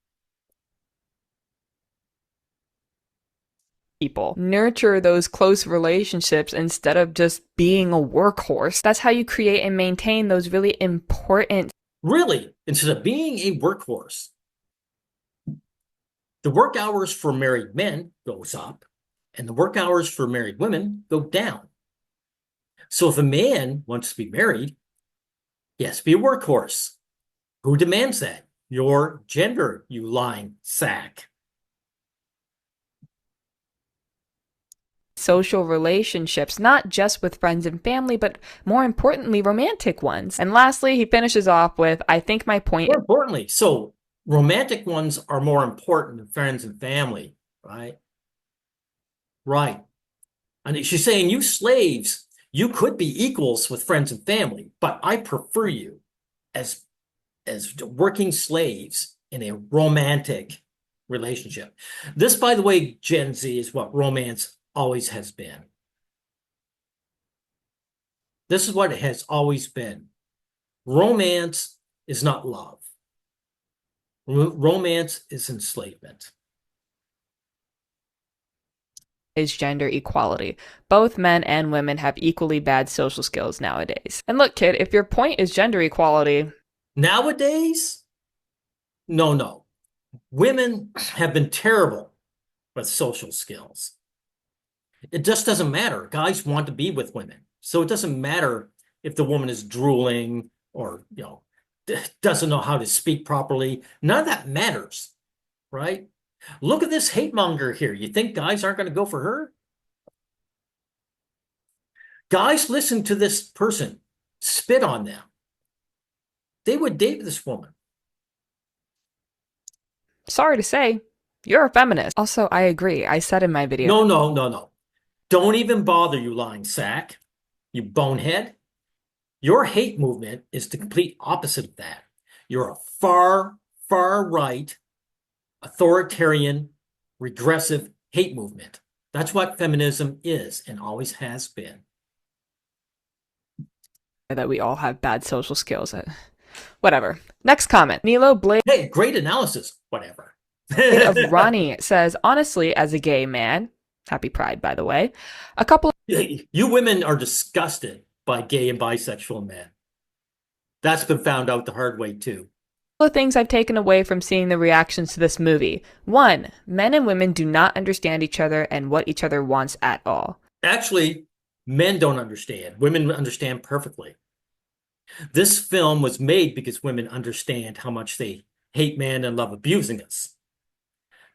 People nurture those close relationships instead of just being a workhorse. That's how you create and maintain those really important. Really, instead of being a workhorse, the work hours for married men goes up and the work hours for married women go down. So if a man wants to be married, he has to be a workhorse. Who demands that? Your gender, you lying sack. Social relationships, not just with friends and family, but more importantly, romantic ones. And lastly, he finishes off with, I think my point. More importantly, so romantic ones are more important than friends and family, right? Right. And she's saying, you slaves, you could be equals with friends and family, but I prefer you as working slaves in a romantic relationship. This, by the way, Gen Z, is what romance always has been. This is what it has always been. Romance is not love. Romance is enslavement. Is gender equality. Both men and women have equally bad social skills nowadays. And look, kid, if your point is gender equality. Nowadays, no. Women have been terrible with social skills. It just doesn't matter. Guys want to be with women. So it doesn't matter if the woman is drooling or, doesn't know how to speak properly. None of that matters, right? Look at this hate monger here. You think guys aren't going to go for her? Of Guys listen to this person spit on them. They would date this woman. Sorry to say, you're a feminist. Also, I agree. I said in my video. No, no, no, no. Don't even bother, you lying sack. You bonehead. Your hate movement is the complete opposite of that. You're a far, far right, authoritarian, regressive hate movement. That's what feminism is and always has been. That we all have bad social skills. Whatever. Next comment. Nilo Blade Hey, great analysis. Whatever. of Ronnie says, honestly, as a gay man, happy Pride, by the way, a couple You women are disgusted by gay and bisexual men. That's been found out the hard way, too. of things I've taken away from seeing the reactions to this movie. One, men and women do not understand each other and what each other wants at all. Actually, men don't understand. Women understand perfectly. This film was made because women understand how much they hate men and love abusing us.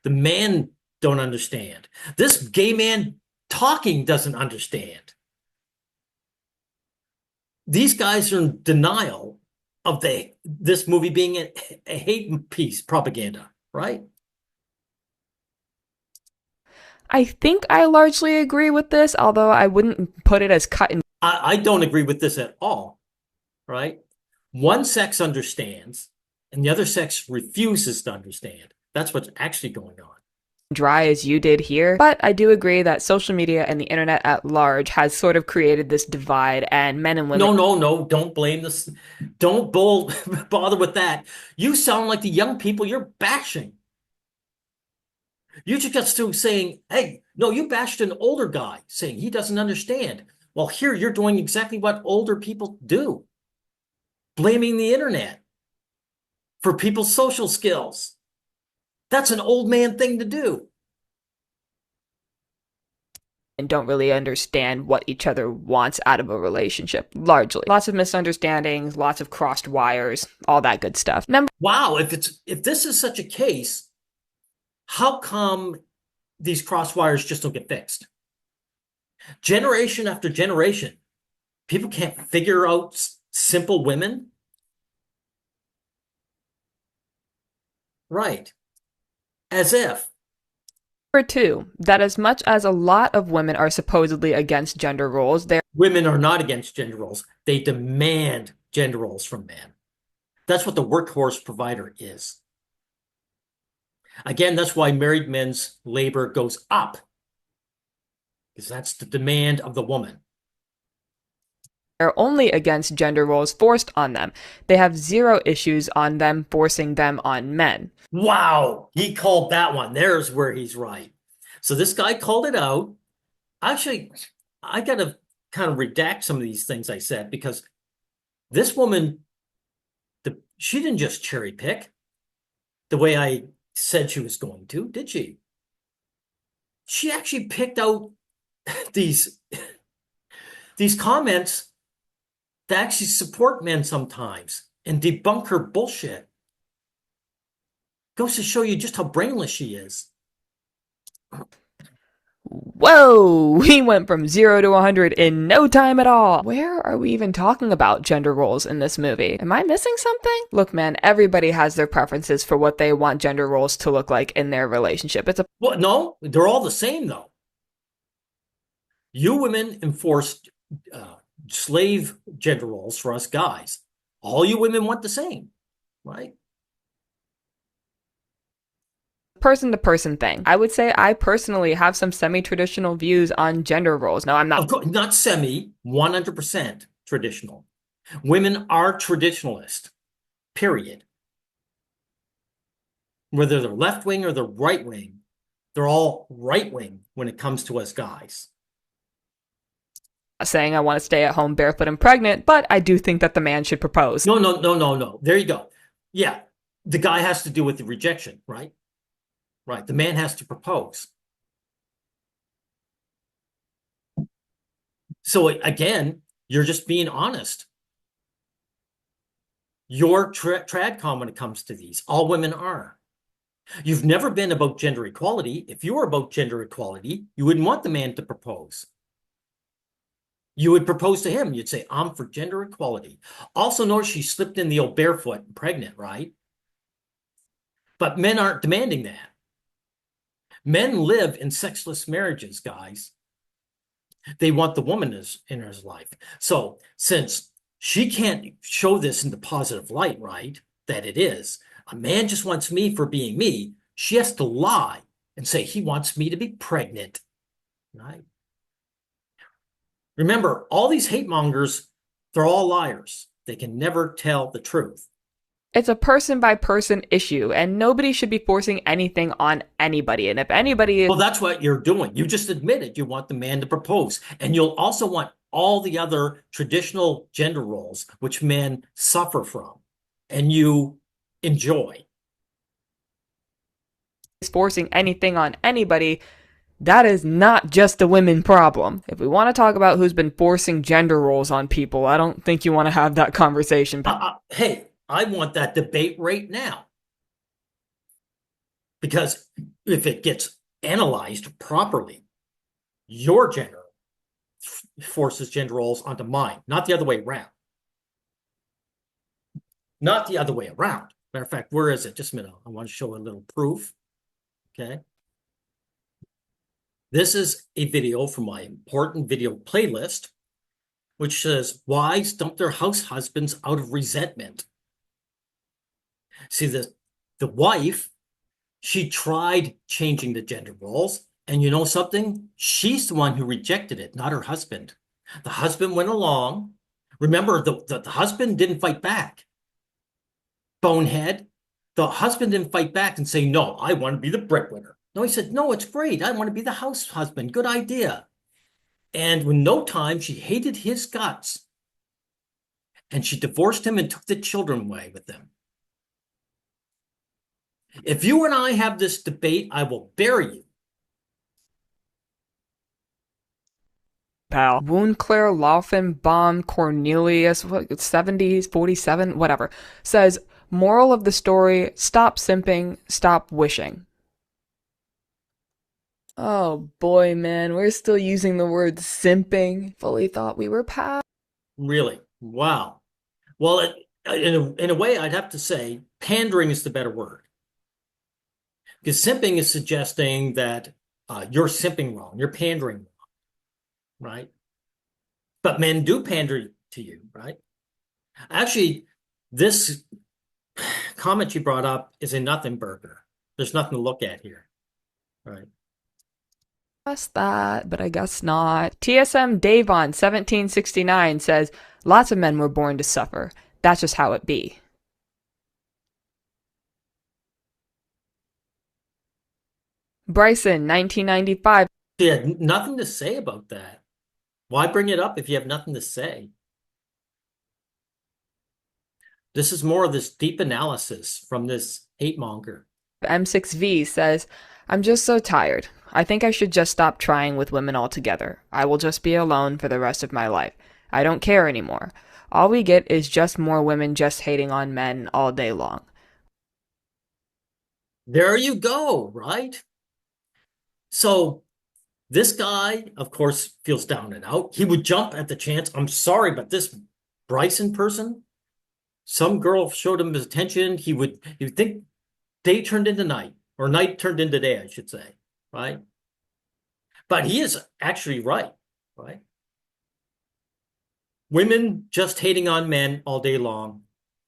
The men don't understand. This gay man talking doesn't understand. These guys are in denial of this movie being a hate piece propaganda, right? I think I largely agree with this, although I wouldn't put it as cut and I don't agree with this at all, right? One sex understands and the other sex refuses to understand. That's what's actually going on. dry as you did here, but I do agree that social media and the internet at large has sort of created this divide, and men and women. No, don't blame this. Don't bother with that. You sound like the young people you're bashing. You just got through saying, hey, no, you bashed an older guy saying he doesn't understand. Well, here you're doing exactly what older people do, blaming the internet for people's social skills. That's an old man thing to do. And don't really understand what each other wants out of a relationship, largely. Lots of misunderstandings, lots of crossed wires, all that good stuff. Wow, if this is such a case, how come these crosswires just don't get fixed? Generation after generation, people can't figure out simple women. Right. As if. Number two, that as much as a lot of women are supposedly against gender roles, Women are not against gender roles. They demand gender roles from men. That's what the workhorse provider is. Again, that's why married men's labor goes up, because that's the demand of the woman. they're only against gender roles forced on them. They have zero issues on them forcing them on men. Wow, he called that one. There's where he's right. So this guy called it out. Actually, I got to kind of redact some of these things I said, because this woman, she didn't just cherry pick the way I said she was going to, did she? She actually picked out these comments that actually support men sometimes and debunk her bullshit. Goes to show you just how brainless she is. Whoa, we went from 0 to 100 in no time at all. Where are we even talking about gender roles in this movie? Am I missing something? Look, man, everybody has their preferences for what they want gender roles to look like in their relationship. Well, no, they're all the same, though. You women enforced slave gender roles for us guys. All you women want the same, right? person-to-person thing. I would say I personally have some semi-traditional views on gender roles. No, I'm not. Of course, not semi, 100% traditional. Women are traditionalist, period. Whether they're left wing or they're right wing, they're all right wing when it comes to us guys. Saying I want to stay at home barefoot and pregnant, but I do think that the man should propose. No. There you go. Yeah, the guy has to deal with the rejection, right? Right. The man has to propose. So again, you're just being honest. You're tradcom when it comes to these. All women are. You've never been about gender equality. If you were about gender equality, you wouldn't want the man to propose. You would propose to him. You'd say, I'm for gender equality. Also, notice she slipped in the old barefoot and pregnant, right? But men aren't demanding that. Men live in sexless marriages, guys. They want the woman in his life. So since she can't show this in the positive light, right? That it is. A man just wants me for being me. She has to lie and say he wants me to be pregnant, right? Remember, all these hate mongers, they're all liars. They can never tell the truth. It's a person by person issue, and nobody should be forcing anything on anybody. And if anybody is Well, that's what you're doing. You just admitted you want the man to propose. And you'll also want all the other traditional gender roles, which men suffer from and you enjoy. forcing anything on anybody, that is not just a women problem. If we want to talk about who's been forcing gender roles on people, I don't think you want to have that conversation. Hey, I want that debate right now. Because if it gets analyzed properly, your gender forces gender roles onto mine, not the other way around. Not the other way around. Matter of fact, where is it? Just a minute. I want to show a little proof. Okay. This is a video from my important video playlist, which says, wives dump their house husbands out of resentment. See, the wife, she tried changing the gender roles, and you know something? She's the one who rejected it, not her husband. The husband went along. Remember, the husband didn't fight back. Bonehead. The husband didn't fight back and say, no, I want to be the breadwinner. No, he said, no, it's great. I want to be the house husband. Good idea. And in no time, she hated his guts. And she divorced him and took the children away with them. If you and I have this debate, I will bury you. Pal. Woundclair Laufenbaum Cornelius, 70s, 47, whatever, says, moral of the story, stop simping, stop wishing. Oh boy, man, we're still using the word simping. Fully thought we were past. Really? Wow. Well, in a way, I'd have to say pandering is the better word. Because simping is suggesting that you're simping wrong, you're pandering wrong, right? But men do pander to you, right? Actually, this comment you brought up is a nothing burger. There's nothing to look at here, right? Guess that, but I guess not. TSM Davon 1769 says, lots of men were born to suffer. That's just how it be. Bryson 1995. She had nothing to say about that. Why bring it up if you have nothing to say? This is more of this deep analysis from this hate monger. M6V says, I'm just so tired. I think I should just stop trying with women altogether. I will just be alone for the rest of my life. I don't care anymore. All we get is just more women just hating on men all day long. There you go, right? So this guy, of course, feels down and out. He would jump at the chance. I'm sorry, but this Bryson person, some girl showed him his attention. He would think day turned into night, or night turned into day, I should say, right? But he is actually right? Women just hating on men all day long.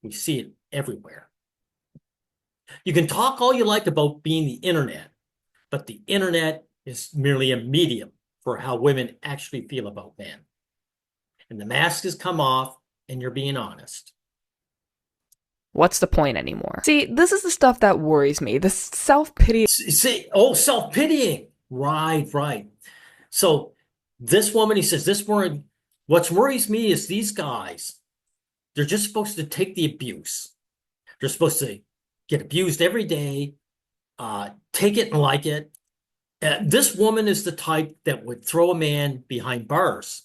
We see it everywhere. You can talk all you like about being the internet, but the internet is merely a medium for how women actually feel about men. And the mask has come off, and you're being honest. What's the point anymore? See, this is the stuff that worries me. The self-pity. See, self-pitying. Right. So this woman, he says, what worries me is these guys, they're just supposed to take the abuse. They're supposed to get abused every day, take it and like it. This woman is the type that would throw a man behind bars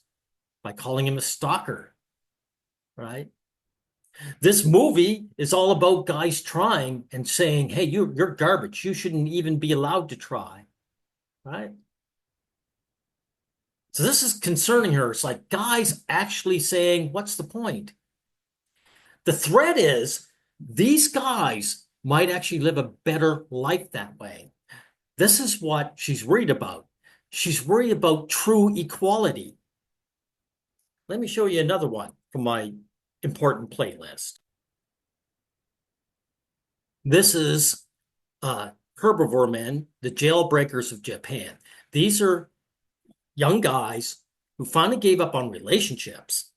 by calling him a stalker, right? This movie is all about guys trying and saying, hey, you're garbage. You shouldn't even be allowed to try, right? So this is concerning her. It's like guys actually saying, what's the point? The threat is these guys might actually live a better life that way. This is what she's worried about. She's worried about true equality. Let me show you another one from my important playlist. This is herbivore men, the jailbreakers of Japan. These are young guys who finally gave up on relationships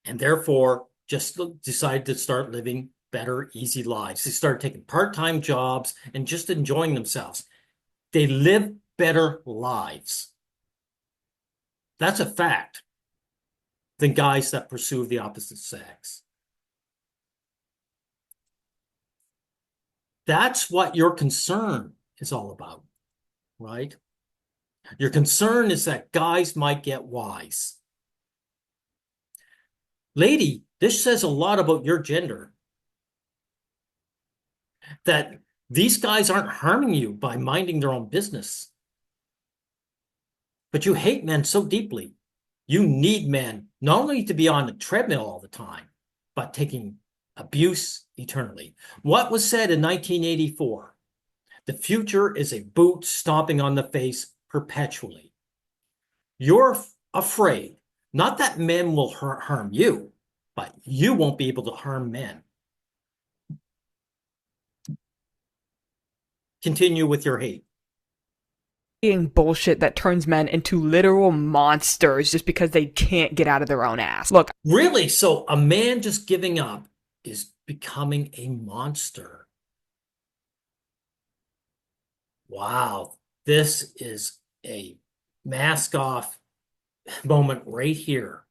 and therefore just decided to start living better, easy lives. They started taking part-time jobs and just enjoying themselves. They live better lives. That's a fact than guys that pursue the opposite sex. That's what your concern is all about, right? Your concern is that guys might get wise. Lady, this says a lot about your gender. That these guys aren't harming you by minding their own business. But you hate men so deeply. You need men not only to be on the treadmill all the time, but taking abuse eternally. What was said in 1984? The future is a boot stomping on the face perpetually. You're afraid, not that men will harm you, but you won't be able to harm men. Continue with your hate. Being bullshit that turns men into literal monsters just because they can't get out of their own ass. Look, really? So a man just giving up is becoming a monster. Wow. This is a mask off moment right here.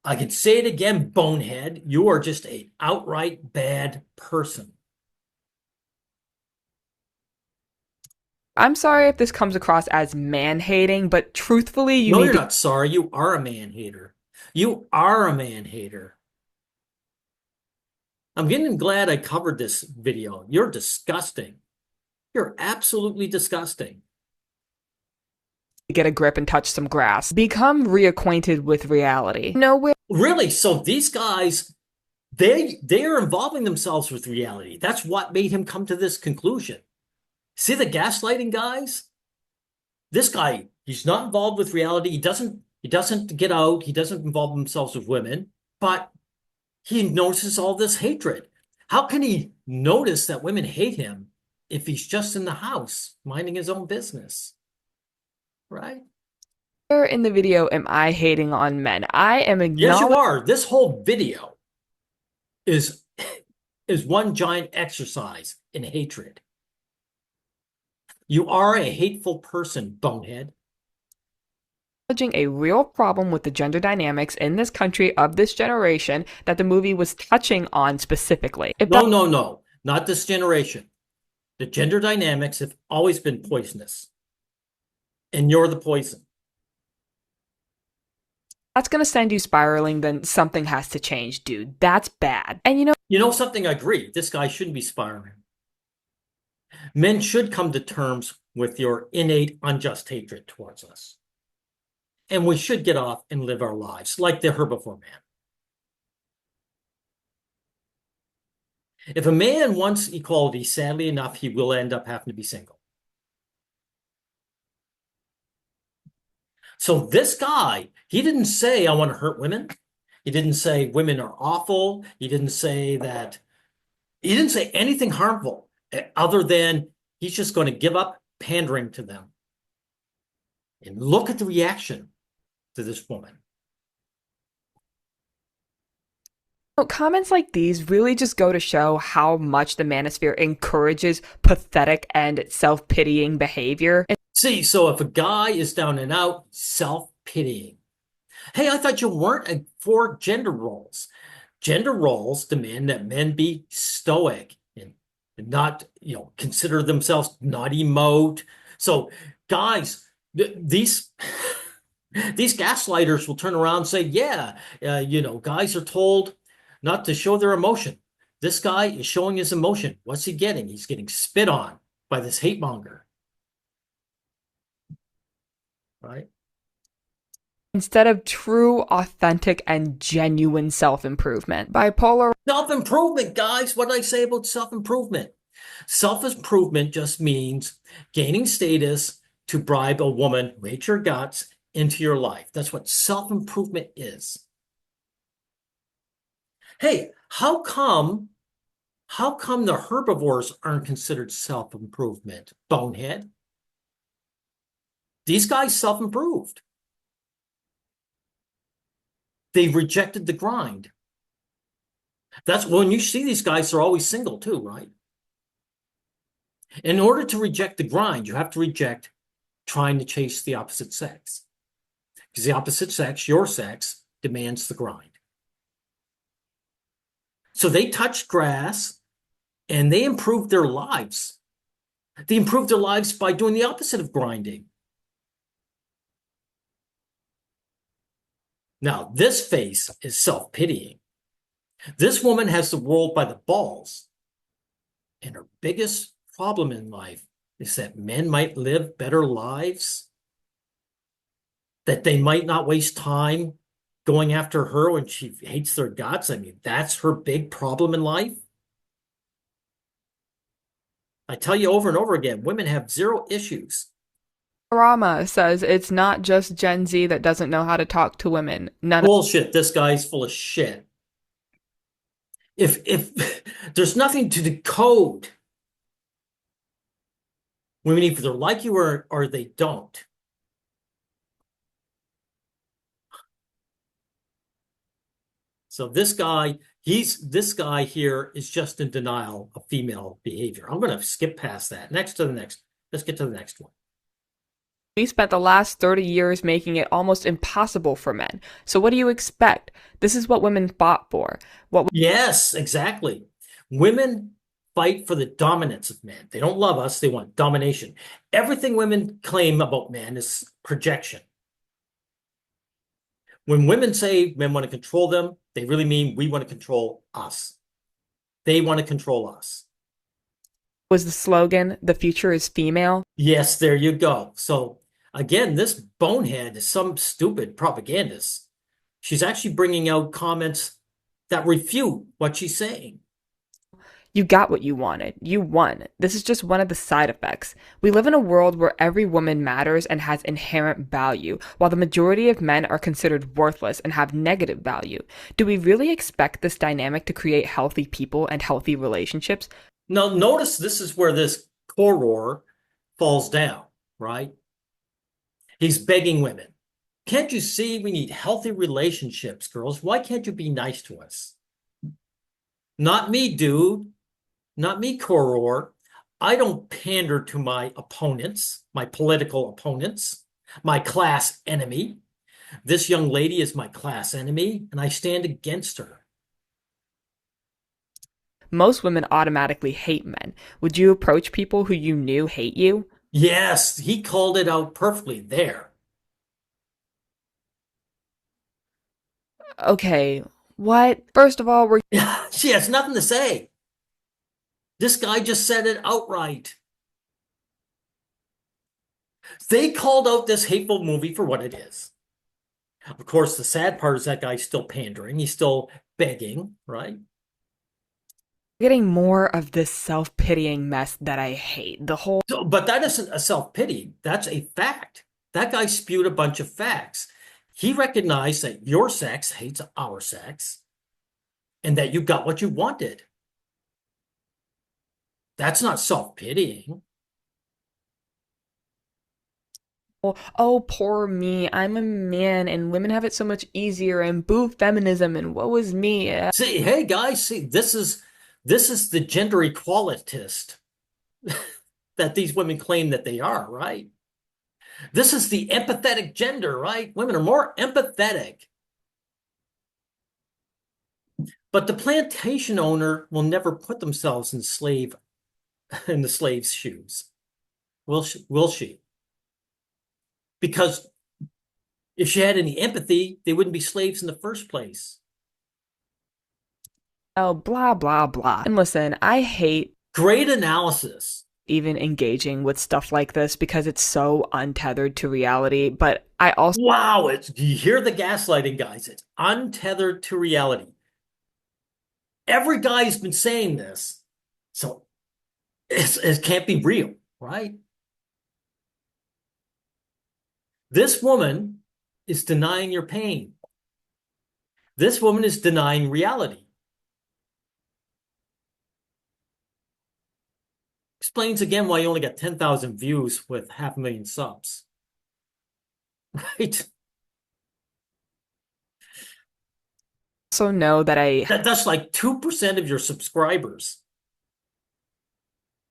I could say it again, Bonehead. You are just an outright bad person. I'm sorry if this comes across as man-hating, but truthfully, you No, need you're to not sorry. You are a man hater. You are a man hater. I'm getting glad I covered this video. You're disgusting. You're absolutely disgusting. get a grip and touch some grass. Become reacquainted with reality. Know where Really? So these guys, they are involving themselves with reality. That's what made him come to this conclusion. See the gaslighting guys? This guy, he's not involved with reality. He doesn't get out. He doesn't involve himself with women, but he notices all this hatred. How can he notice that women hate him if he's just in the house minding his own business? Right? in the video am I hating on men? I am Yes, you acknowledging are. This whole video is is one giant exercise in hatred. You are a hateful person, Bonehead. a real problem with the gender dynamics in this country of this generation that the movie was touching on specifically. If No, that no, no, not this generation. The gender dynamics have always been poisonous, and you're the poison. that's gonna send you spiraling, then something has to change, dude. That's bad. And You know something? I agree. This guy shouldn't be spiraling. Men should come to terms with your innate unjust hatred towards us. And we should get off and live our lives like the herbivore man. If a man wants equality, sadly enough, he will end up having to be single. So this guy, he didn't say, I want to hurt women. He didn't say women are awful. He didn't say anything harmful other than he's just going to give up pandering to them. And look at the reaction to this woman. comments like these really just go to show how much the manosphere encourages pathetic and self-pitying behavior. See, so if a guy is down and out, self-pitying. Hey, I thought you weren't for gender roles. Gender roles demand that men be stoic and not, consider themselves not emote. So, guys, these these gaslighters will turn around and say, yeah, guys are told not to show their emotion. This guy is showing his emotion. What's he getting? He's getting spit on by this hate monger. right? Instead of true, authentic, and genuine self-improvement. Bipolar Self-improvement, guys. What did I say about self-improvement? Self-improvement just means gaining status to bribe a woman who hates your guts into your life. That's what self-improvement is. Hey, how come the herbivores aren't considered self-improvement? Bonehead. These guys self-improved. They rejected the grind. That's when you see these guys, they're always single too, right? In order to reject the grind, you have to reject trying to chase the opposite sex. Because the opposite sex, your sex, demands the grind. So they touched grass and they improved their lives. They improved their lives by doing the opposite of grinding. Now, this face is self-pitying. This woman has the world by the balls. And her biggest problem in life is that men might live better lives, that they might not waste time going after her when she hates their guts. I mean, that's her big problem in life. I tell you over and over again, women have zero issues. Rama says it's not just Gen Z that doesn't know how to talk to women. None Bullshit. This guy's full of shit. If there's nothing to decode, women either like you or they don't. So this guy here is just in denial of female behavior. I'm going to skip past that. Next to the next. Let's get to the next one. We spent the last 30 years making it almost impossible for men. So what do you expect? This is what women fought for. What Yes, exactly. Women fight for the dominance of men. They don't love us, they want domination. Everything women claim about men is projection. When women say men want to control them, they really mean we want to control us. They want to control us. was the slogan? The future is female. Yes, there you go. So again, this bonehead is some stupid propagandist. She's actually bringing out comments that refute what she's saying. You got what you wanted. You won. This is just one of the side effects. We live in a world where every woman matters and has inherent value, while the majority of men are considered worthless and have negative value. Do we really expect this dynamic to create healthy people and healthy relationships? Now, notice this is where this Koror falls down, right? He's begging women. Can't you see we need healthy relationships, girls? Why can't you be nice to us? Not me, dude. Not me, Koror. I don't pander to my opponents, my political opponents, my class enemy. This young lady is my class enemy, and I stand against her. Most women automatically hate men. Would you approach people who you knew hate you? Yes, he called it out perfectly there. Okay, what? First of all, we're She has nothing to say. This guy just said it outright. They called out this hateful movie for what it is. Of course, the sad part is that guy's still pandering. He's still begging, right? getting more of this self-pitying mess that I hate. The whole So, but that isn't a self-pity. That's a fact. That guy spewed a bunch of facts. He recognized that your sex hates our sex and that you got what you wanted. That's not self-pitying. oh, poor me, I'm a man and women have it so much easier and boo feminism and woe is me. See, hey guys, see, this is the gender equalitist that these women claim that they are, right? This is the empathetic gender, right? Women are more empathetic. But the plantation owner will never put themselves in the slave's shoes. Will she? Will she? Because if she had any empathy, they wouldn't be slaves in the first place. Oh, blah blah blah. And listen, I hate Great analysis. even engaging with stuff like this because it's so untethered to reality. But I also Wow, do you hear the gaslighting, guys? It's untethered to reality. Every guy's been saying this, so it can't be real, right? This woman is denying your pain. This woman is denying reality. Explains again why you only got 10,000 views with 500,000 subs. Right? know that That's like 2% of your subscribers.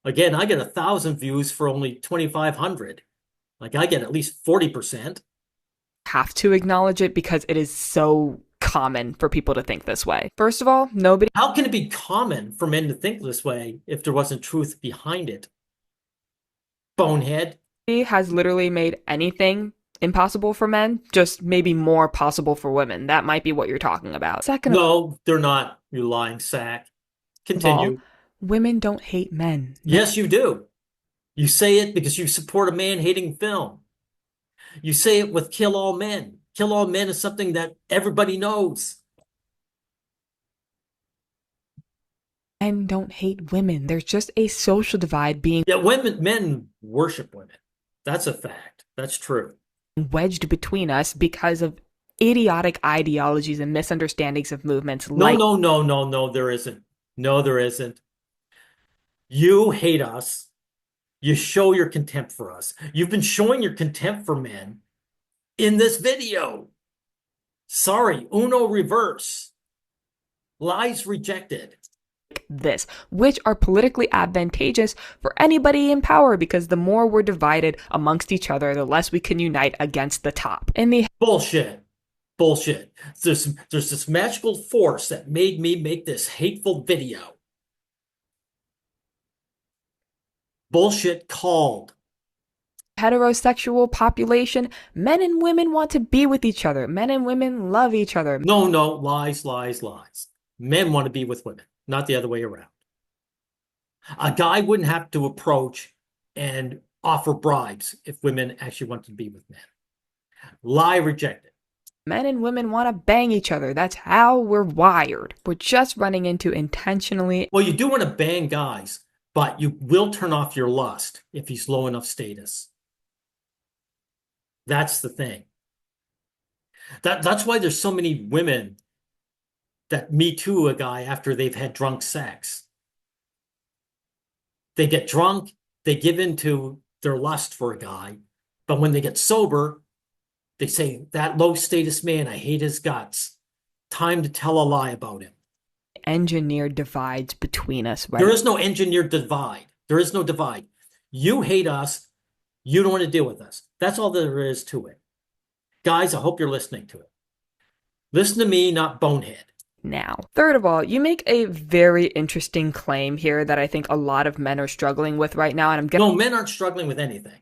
Again, I get 1,000 views for only 2,500. Like I get at least 40%. have to acknowledge it because it is so common for people to think this way. First of all, nobody How can it be common for men to think this way if there wasn't truth behind it? Bonehead. has literally made anything impossible for men, just maybe more possible for women. That might be what you're talking about. Second No, they're not, you lying sack. of all, Continue. women don't hate men. Yes, you do. You say it because you support a man-hating film. You say it with Kill All Men. Kill All Men is something that everybody knows. Men don't hate women. There's just a social divide being Yeah, men worship women. That's a fact. That's true. wedged between us because of idiotic ideologies and misunderstandings of movements No, like no, there isn't. No, there isn't. You hate us. You show your contempt for us. You've been showing your contempt for men in this video. Sorry, uno reverse. Lies rejected. this, which are politically advantageous for anybody in power because the more we're divided amongst each other, the less we can unite against the top. In the Bullshit. Bullshit. There's this magical force that made me make this hateful video. Bullshit called. heterosexual population, men and women want to be with each other. Men and women love each other. No, lies, lies, lies. Men want to be with women, not the other way around. A guy wouldn't have to approach and offer bribes if women actually wanted to be with men. Lie rejected. Men and women want to bang each other. That's how we're wired. We're just running into intentionally. Well, you do want to bang guys, but you will turn off your lust if he's low enough status. That's the thing. That's why there's so many women that Me Too a guy after they've had drunk sex. They get drunk, they give in to their lust for a guy, but when they get sober, they say, that low status man, I hate his guts. Time to tell a lie about him. Engineered divides between us, right? There is no engineered divide. There is no divide. You hate us. You don't want to deal with us. That's all there is to it. Guys, I hope you're listening to it. Listen to me, not Bonehead. Now. Third of all, you make a very interesting claim here that I think a lot of men are struggling with right now, and I'm No, men aren't struggling with anything.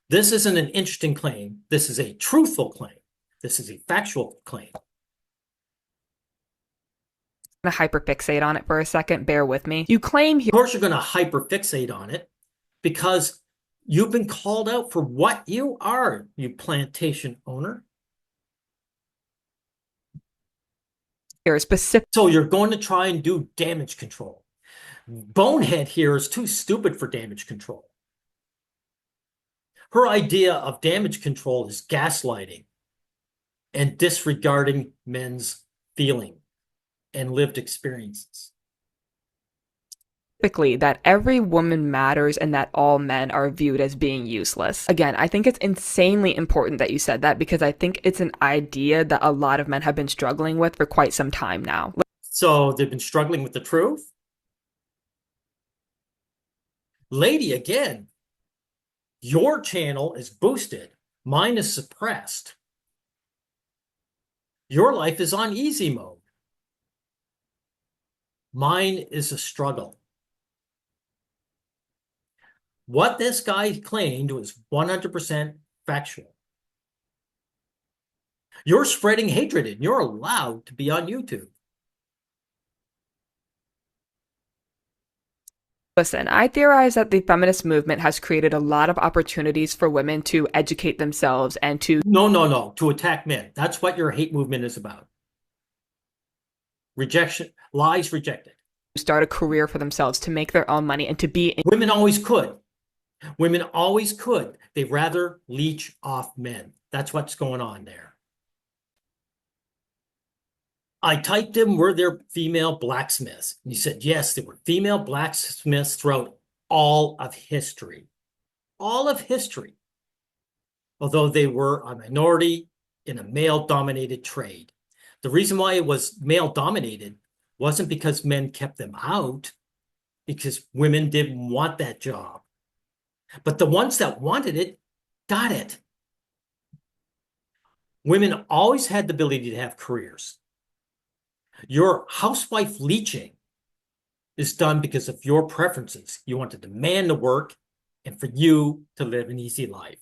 This isn't an interesting claim. This is a truthful claim. This is a factual claim. going to hyperfixate on it for a second. Bear with me. You claim here. Of course, you're going to hyperfixate on it because you've been called out for what you are, you plantation owner. Specific. So you're going to try and do damage control. Bonehead here is too stupid for damage control. Her idea of damage control is gaslighting and disregarding men's feeling and lived experiences. That every woman matters and that all men are viewed as being useless. Again, I think it's insanely important that you said that because I think it's an idea that a lot of men have been struggling with for quite some time now. So they've been struggling with the truth? Lady, again, your channel is boosted. Mine is suppressed. Your life is on easy mode. Mine is a struggle. What this guy claimed was 100% factual. You're spreading hatred and you're allowed to be on YouTube. Listen, I theorize that the feminist movement has created a lot of opportunities for women to educate themselves and to No, no, no, to attack men. That's what your hate movement is about. Rejection, lies rejected. start a career for themselves, to make their own money, and to be Women always could. Women always could. They'd rather leech off men. That's what's going on there. I typed in, were there female blacksmiths? And he said, yes, there were female blacksmiths throughout all of history. All of history. Although they were a minority in a male-dominated trade. The reason why it was male-dominated wasn't because men kept them out, because women didn't want that job. But the ones that wanted it, got it. Women always had the ability to have careers. Your housewife leeching is done because of your preferences. You wanted the man to work and for you to live an easy life.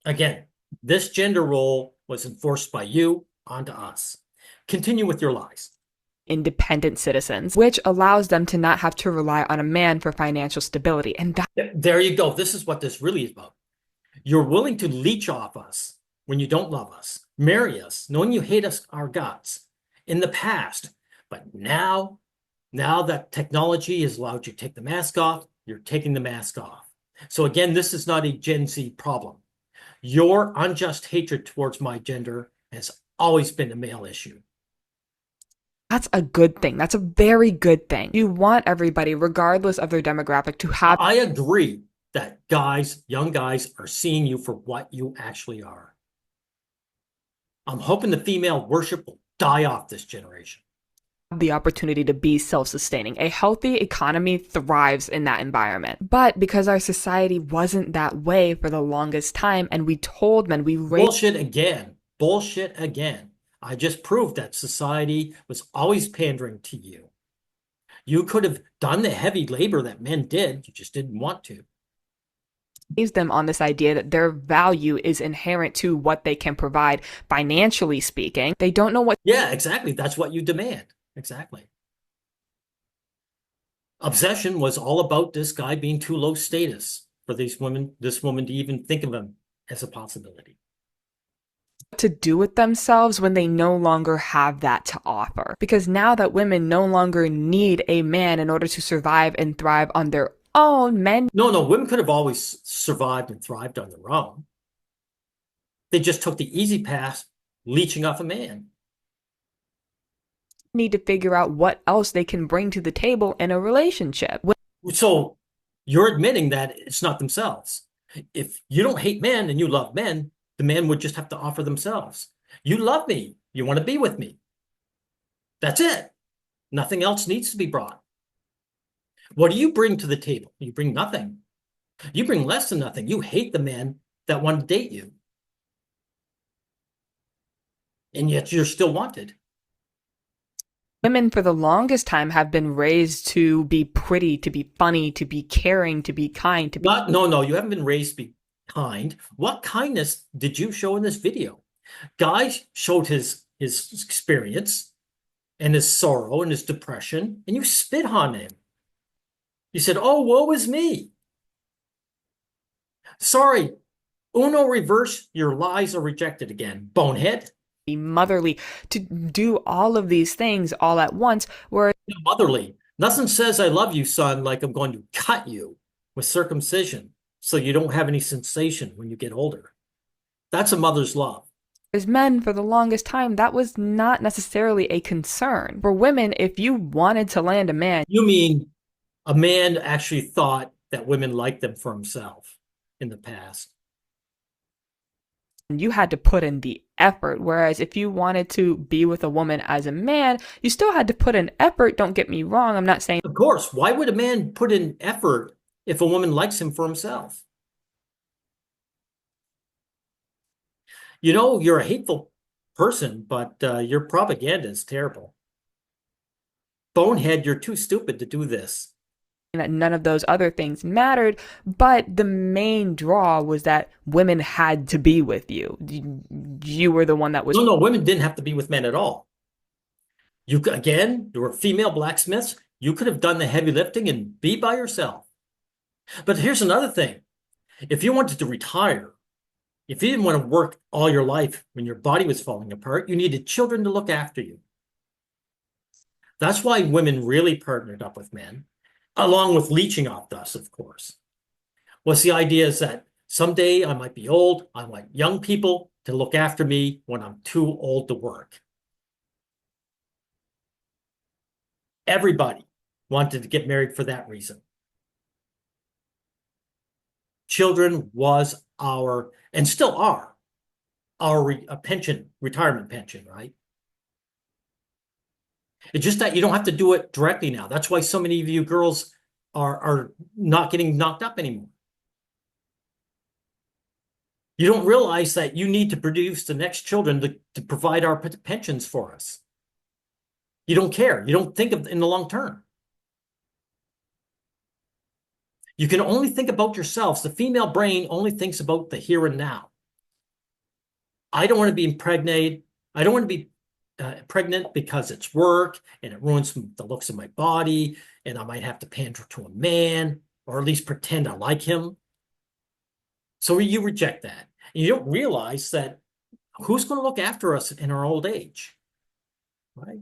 Again, this gender role was enforced by you onto us. Continue with your lies. independent citizens, which allows them to not have to rely on a man for financial stability. And there you go. This is what this really is about. You're willing to leech off us when you don't love us, marry us, knowing you hate us, our guts in the past. But now that technology has allowed you to take the mask off, you're taking the mask off. So again, this is not a Gen Z problem. Your unjust hatred towards my gender has always been a male issue. that's a good thing. That's a very good thing. You want everybody, regardless of their demographic, to have. I agree that guys, young guys, are seeing you for what you actually are. I'm hoping the female worship will die off this generation. The opportunity to be self-sustaining. A healthy economy thrives in that environment. But because our society wasn't that way for the longest time, and we told men, we raised. Bullshit again. Bullshit again. I just proved that society was always pandering to you. You could have done the heavy labor that men did. You just didn't want to. Them on this idea that their value is inherent to what they can provide financially speaking. They don't know what. Yeah, exactly. That's what you demand. Exactly. Obsession was all about this guy being too low status for this woman to even think of him as a possibility. To do with themselves when they no longer have that to offer. Because now that women no longer need a man in order to survive and thrive on their own, men. No, women could have always survived and thrived on their own. They just took the easy path, leeching off a man. Need to figure out what else they can bring to the table in a relationship. So you're admitting that it's not themselves. If you don't hate men and you love men, the man would just have to offer themselves. You love me. You want to be with me. That's it. Nothing else needs to be brought. What do you bring to the table? You bring nothing. You bring less than nothing. You hate the men that want to date you. And yet you're still wanted. Women for the longest time have been raised to be pretty, to be funny, to be caring, to be kind, to be. No, you haven't been raised to be kind. What kindness did you show in this video? Guy showed his experience and his sorrow and his depression, and you spit on him. You said, oh, woe is me. Sorry, uno reverse, your lies are rejected again, bonehead. Be motherly, to do all of these things all at once, where motherly. Nothing says I love you, son, like I'm going to cut you with circumcision so you don't have any sensation when you get older. That's a mother's love. as men for the longest time, that was not necessarily a concern. For women, if you wanted to land a man. You mean a man actually thought that women liked them for himself in the past. You had to put in the effort. Whereas if you wanted to be with a woman as a man, you still had to put in effort. Don't get me wrong. I'm not saying. Of course. Why would a man put in effort if a woman likes him for himself? You know, you're a hateful person, but your propaganda is terrible. Bonehead, you're too stupid to do this. That none of those other things mattered, but the main draw was that women had to be with you. You were the one that was. No, women didn't have to be with men at all. There were female blacksmiths. You could have done the heavy lifting and be by yourself. But here's another thing. If you wanted to retire, if you didn't want to work all your life when your body was falling apart, you needed children to look after you. That's why women really partnered up with men, along with leeching off us, of course. Was the idea is that someday I might be old. I want young people to look after me when I'm too old to work. Everybody wanted to get married for that reason. Children was our, and still are, our pension, retirement pension, right? It's just that you don't have to do it directly now. That's why so many of you girls are not getting knocked up anymore. You don't realize that you need to produce the next children to provide our pensions for us. You don't care. You don't think of in the long term. You can only think about yourselves. The female brain only thinks about the here and now. I don't want to be impregnated. I don't want to be pregnant because it's work and it ruins the looks of my body and I might have to pander to a man or at least pretend I like him. So you reject that. And you don't realize that who's going to look after us in our old age, right?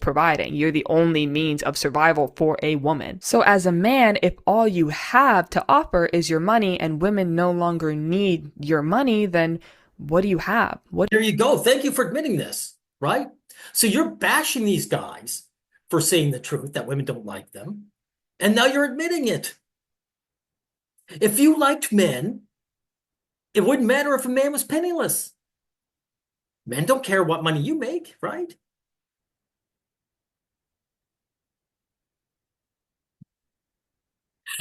Providing. You're the only means of survival for a woman. So as a man, if all you have to offer is your money and women no longer need your money, then what do you have? There you go. Thank you for admitting this, right? So you're bashing these guys for saying the truth, that women don't like them. And now you're admitting it. If you liked men, it wouldn't matter if a man was penniless. Men don't care what money you make, right?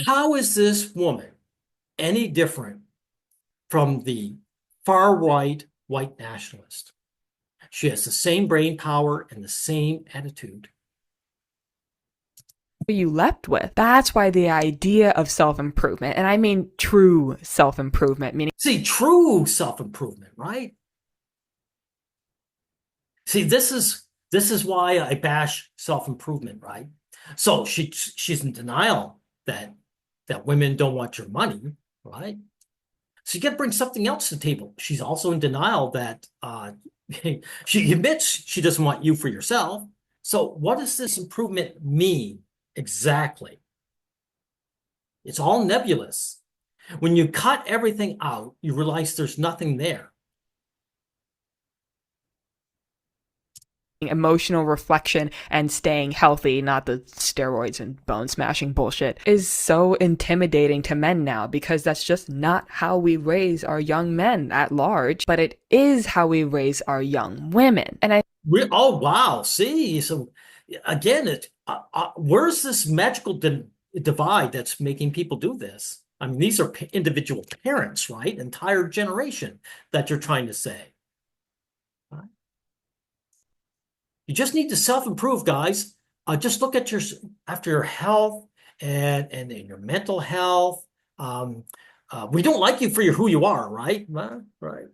How is this woman any different from the far right white nationalist? She has the same brain power and the same attitude. You left with. That's why the idea of self-improvement, and I mean true self-improvement, meaning true self-improvement, right? See, this is why I bash self-improvement, right? So she's in denial that women don't want your money, right? So you got to bring something else to the table. She's also in denial that she admits she doesn't want you for yourself. So what does this improvement mean exactly? It's all nebulous. When you cut everything out, you realize there's nothing there. emotional reflection and staying healthy, not the steroids and bone smashing bullshit, is so intimidating to men now because that's just not how we raise our young men at large, but it is how we raise our young women. And oh, wow. See, so again, where's this magical divide that's making people do this? I mean, these are individual parents, right? Entire generation that you're trying to say. You just need to self-improve, guys. Just look at after your health and your mental health. We don't like you for who you are, right? Right.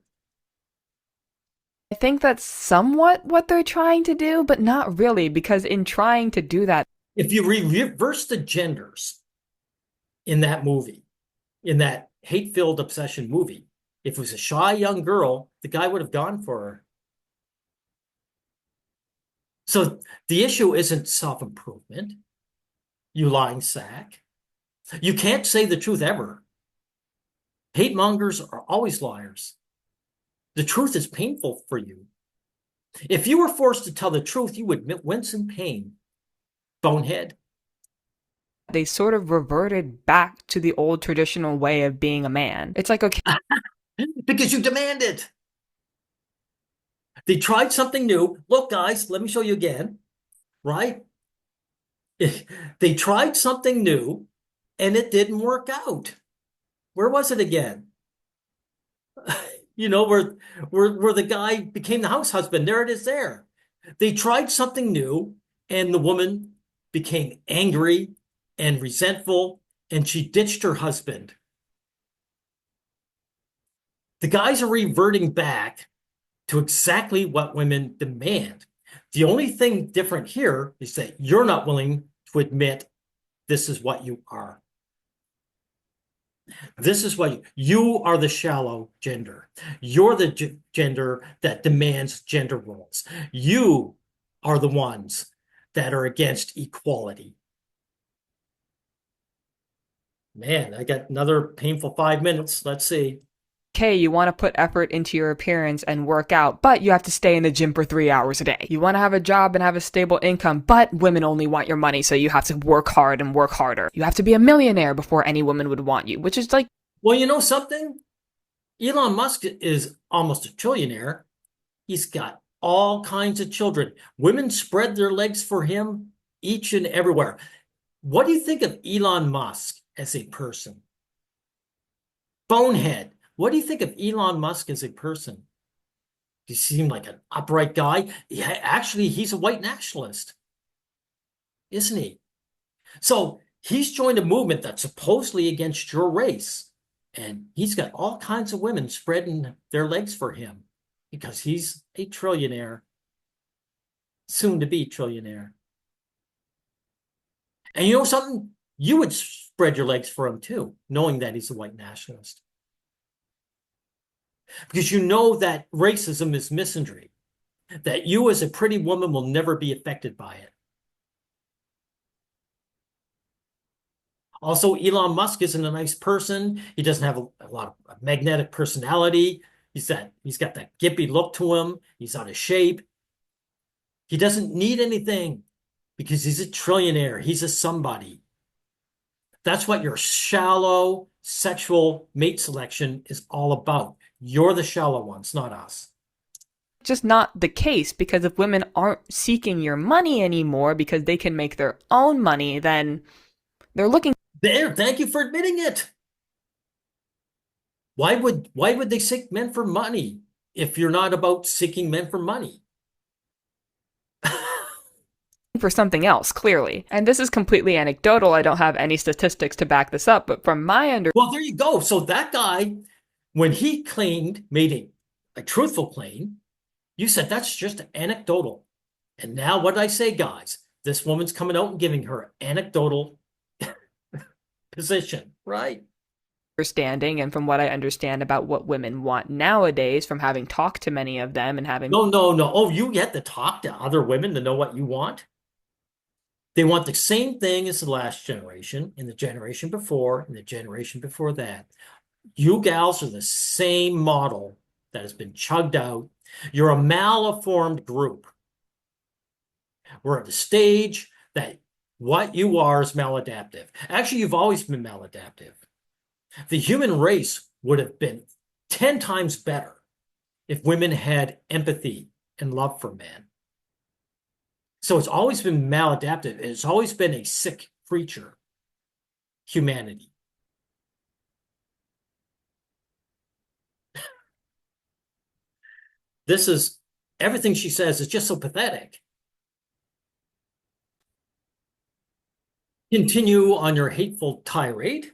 I think that's somewhat what they're trying to do, but not really, because in trying to do that, if you reverse the genders in that movie, in that hate-filled obsession movie, if it was a shy young girl, the guy would have gone for her. So the issue isn't self-improvement, you lying sack. You can't say the truth ever. Hate mongers are always liars. The truth is painful for you. If you were forced to tell the truth, you would wince in pain. Bonehead. They sort of reverted back to the old traditional way of being a man. It's like, okay. Because you demand it. They tried something new. Look, guys, let me show you again. Right? They tried something new and it didn't work out. Where was it again? Where the guy became the house husband. There it is there. They tried something new and the woman became angry and resentful and she ditched her husband. The guys are reverting back to exactly what women demand. The only thing different here is that you're not willing to admit this is what you are. This is what you are, the shallow gender. You're the gender that demands gender roles. You are the ones that are against equality. Man, I got another painful 5 minutes. Let's see. Okay, you want to put effort into your appearance and work out, but you have to stay in the gym for 3 hours a day. You want to have a job and have a stable income, but women only want your money, so you have to work hard and work harder. You have to be a millionaire before any woman would want you, which is like, Well, you know something? Elon Musk is almost a trillionaire. He's got all kinds of children. Women spread their legs for him each and everywhere. What do you think of Elon Musk as a person? Bonehead. What do you think of Elon Musk as a person? Do you seem like an upright guy? Yeah, actually, he's a white nationalist, isn't he? So he's joined a movement that's supposedly against your race. And he's got all kinds of women spreading their legs for him because he's a trillionaire, soon to be trillionaire. And you know something? You would spread your legs for him too, knowing that he's a white nationalist. Because you know that racism is misandry, that you as a pretty woman will never be affected by it. Also, Elon Musk isn't a nice person. He doesn't have a lot of magnetic personality. He's got that gippy look to him. He's out of shape. He doesn't need anything because he's a trillionaire. He's a somebody. That's what your shallow sexual mate selection is all about. You're the shallow ones, not us. just not the case, because if women aren't seeking your money anymore because they can make their own money, then they're looking. There, thank you for admitting it. Why would they seek men for money if you're not about seeking men for money? For something else, clearly. And this is completely anecdotal. I don't have any statistics to back this up, but from my understanding, Well, there you go. So that guy, when he made a truthful claim, you said that's just anecdotal. And now what did I say, guys? This woman's coming out and giving her anecdotal position, right? and from what I understand about what women want nowadays, from having talked to many of them and having. No, no, no. Oh, you get to talk to other women to know what you want? They want the same thing as the last generation, and the generation before, and the generation before that. You gals are the same model that has been chugged out. You're a malformed group. We're at the stage that what you are is maladaptive. Actually, you've always been maladaptive. The human race would have been 10 times better if women had empathy and love for men. So it's always been maladaptive. It's always been a sick creature, humanity. This is everything she says is just so pathetic. Continue on your hateful tirade.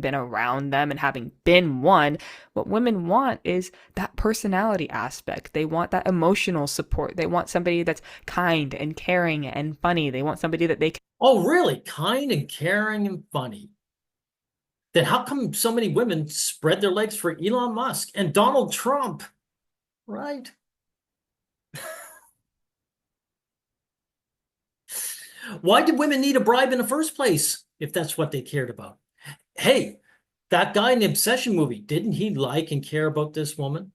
Been around them and having been one, what women want is that personality aspect. They want that emotional support. They want somebody that's kind and caring and funny. They want somebody that they can. Oh, really? Kind and caring and funny. Then how come so many women spread their legs for Elon Musk and Donald Trump? Right? Why did women need a bribe in the first place if that's what they cared about? Hey, that guy in the Obsession movie, didn't he like and care about this woman?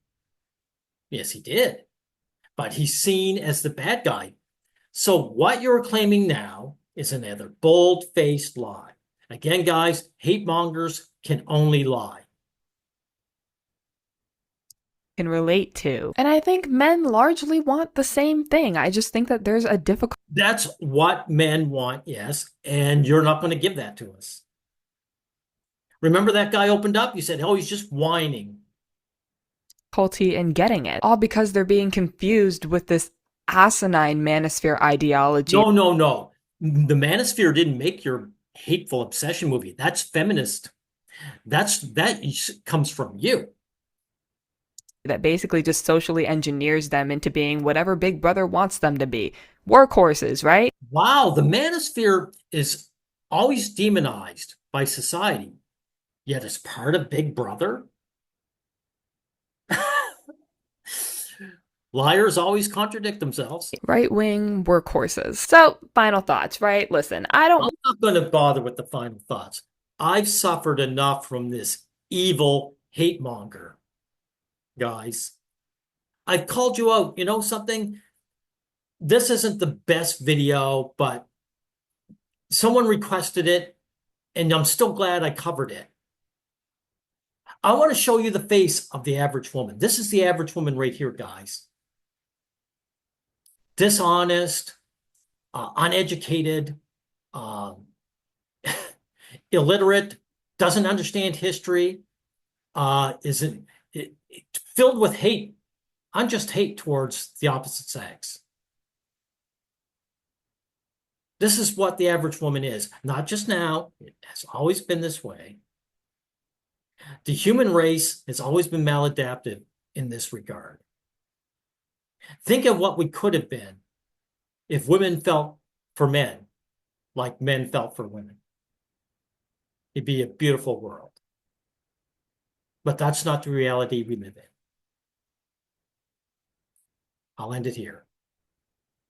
Yes, he did. But he's seen as the bad guy. So what you're claiming now is another bold-faced lie. Again, guys, hate mongers can only lie. Can relate to. And I think men largely want the same thing. I just think that there's a That's what men want, yes, and you're not going to give that to us. Remember that guy opened up? You said, oh, he's just whining. difficulty in getting it, all because they're being confused with this asinine manosphere ideology. No, no, no. The manosphere didn't make your hateful obsession movie. That's feminist. That comes from you. that basically just socially engineers them into being whatever Big Brother wants them to be. Workhorses, right? Wow, the manosphere is always demonized by society, yet it's part of Big Brother. Liars always contradict themselves. Right wing workhorses. So, final thoughts, right? Listen, I don't. I'm not going to bother with the final thoughts. I've suffered enough from this evil hate monger, guys. I've called you out. You know something? This isn't the best video, but someone requested it, and I'm still glad I covered it. I want to show you the face of the average woman. This is the average woman right here, guys. Dishonest, uneducated, um, illiterate, doesn't understand history, isn't filled with hate, unjust hate towards the opposite sex. This is what the average woman is, not just now. It has always been this way. The human race has always been maladaptive in this regard. Think of what we could have been if women felt for men like men felt for women. It'd be a beautiful world. But that's not the reality we live in. I'll end it here.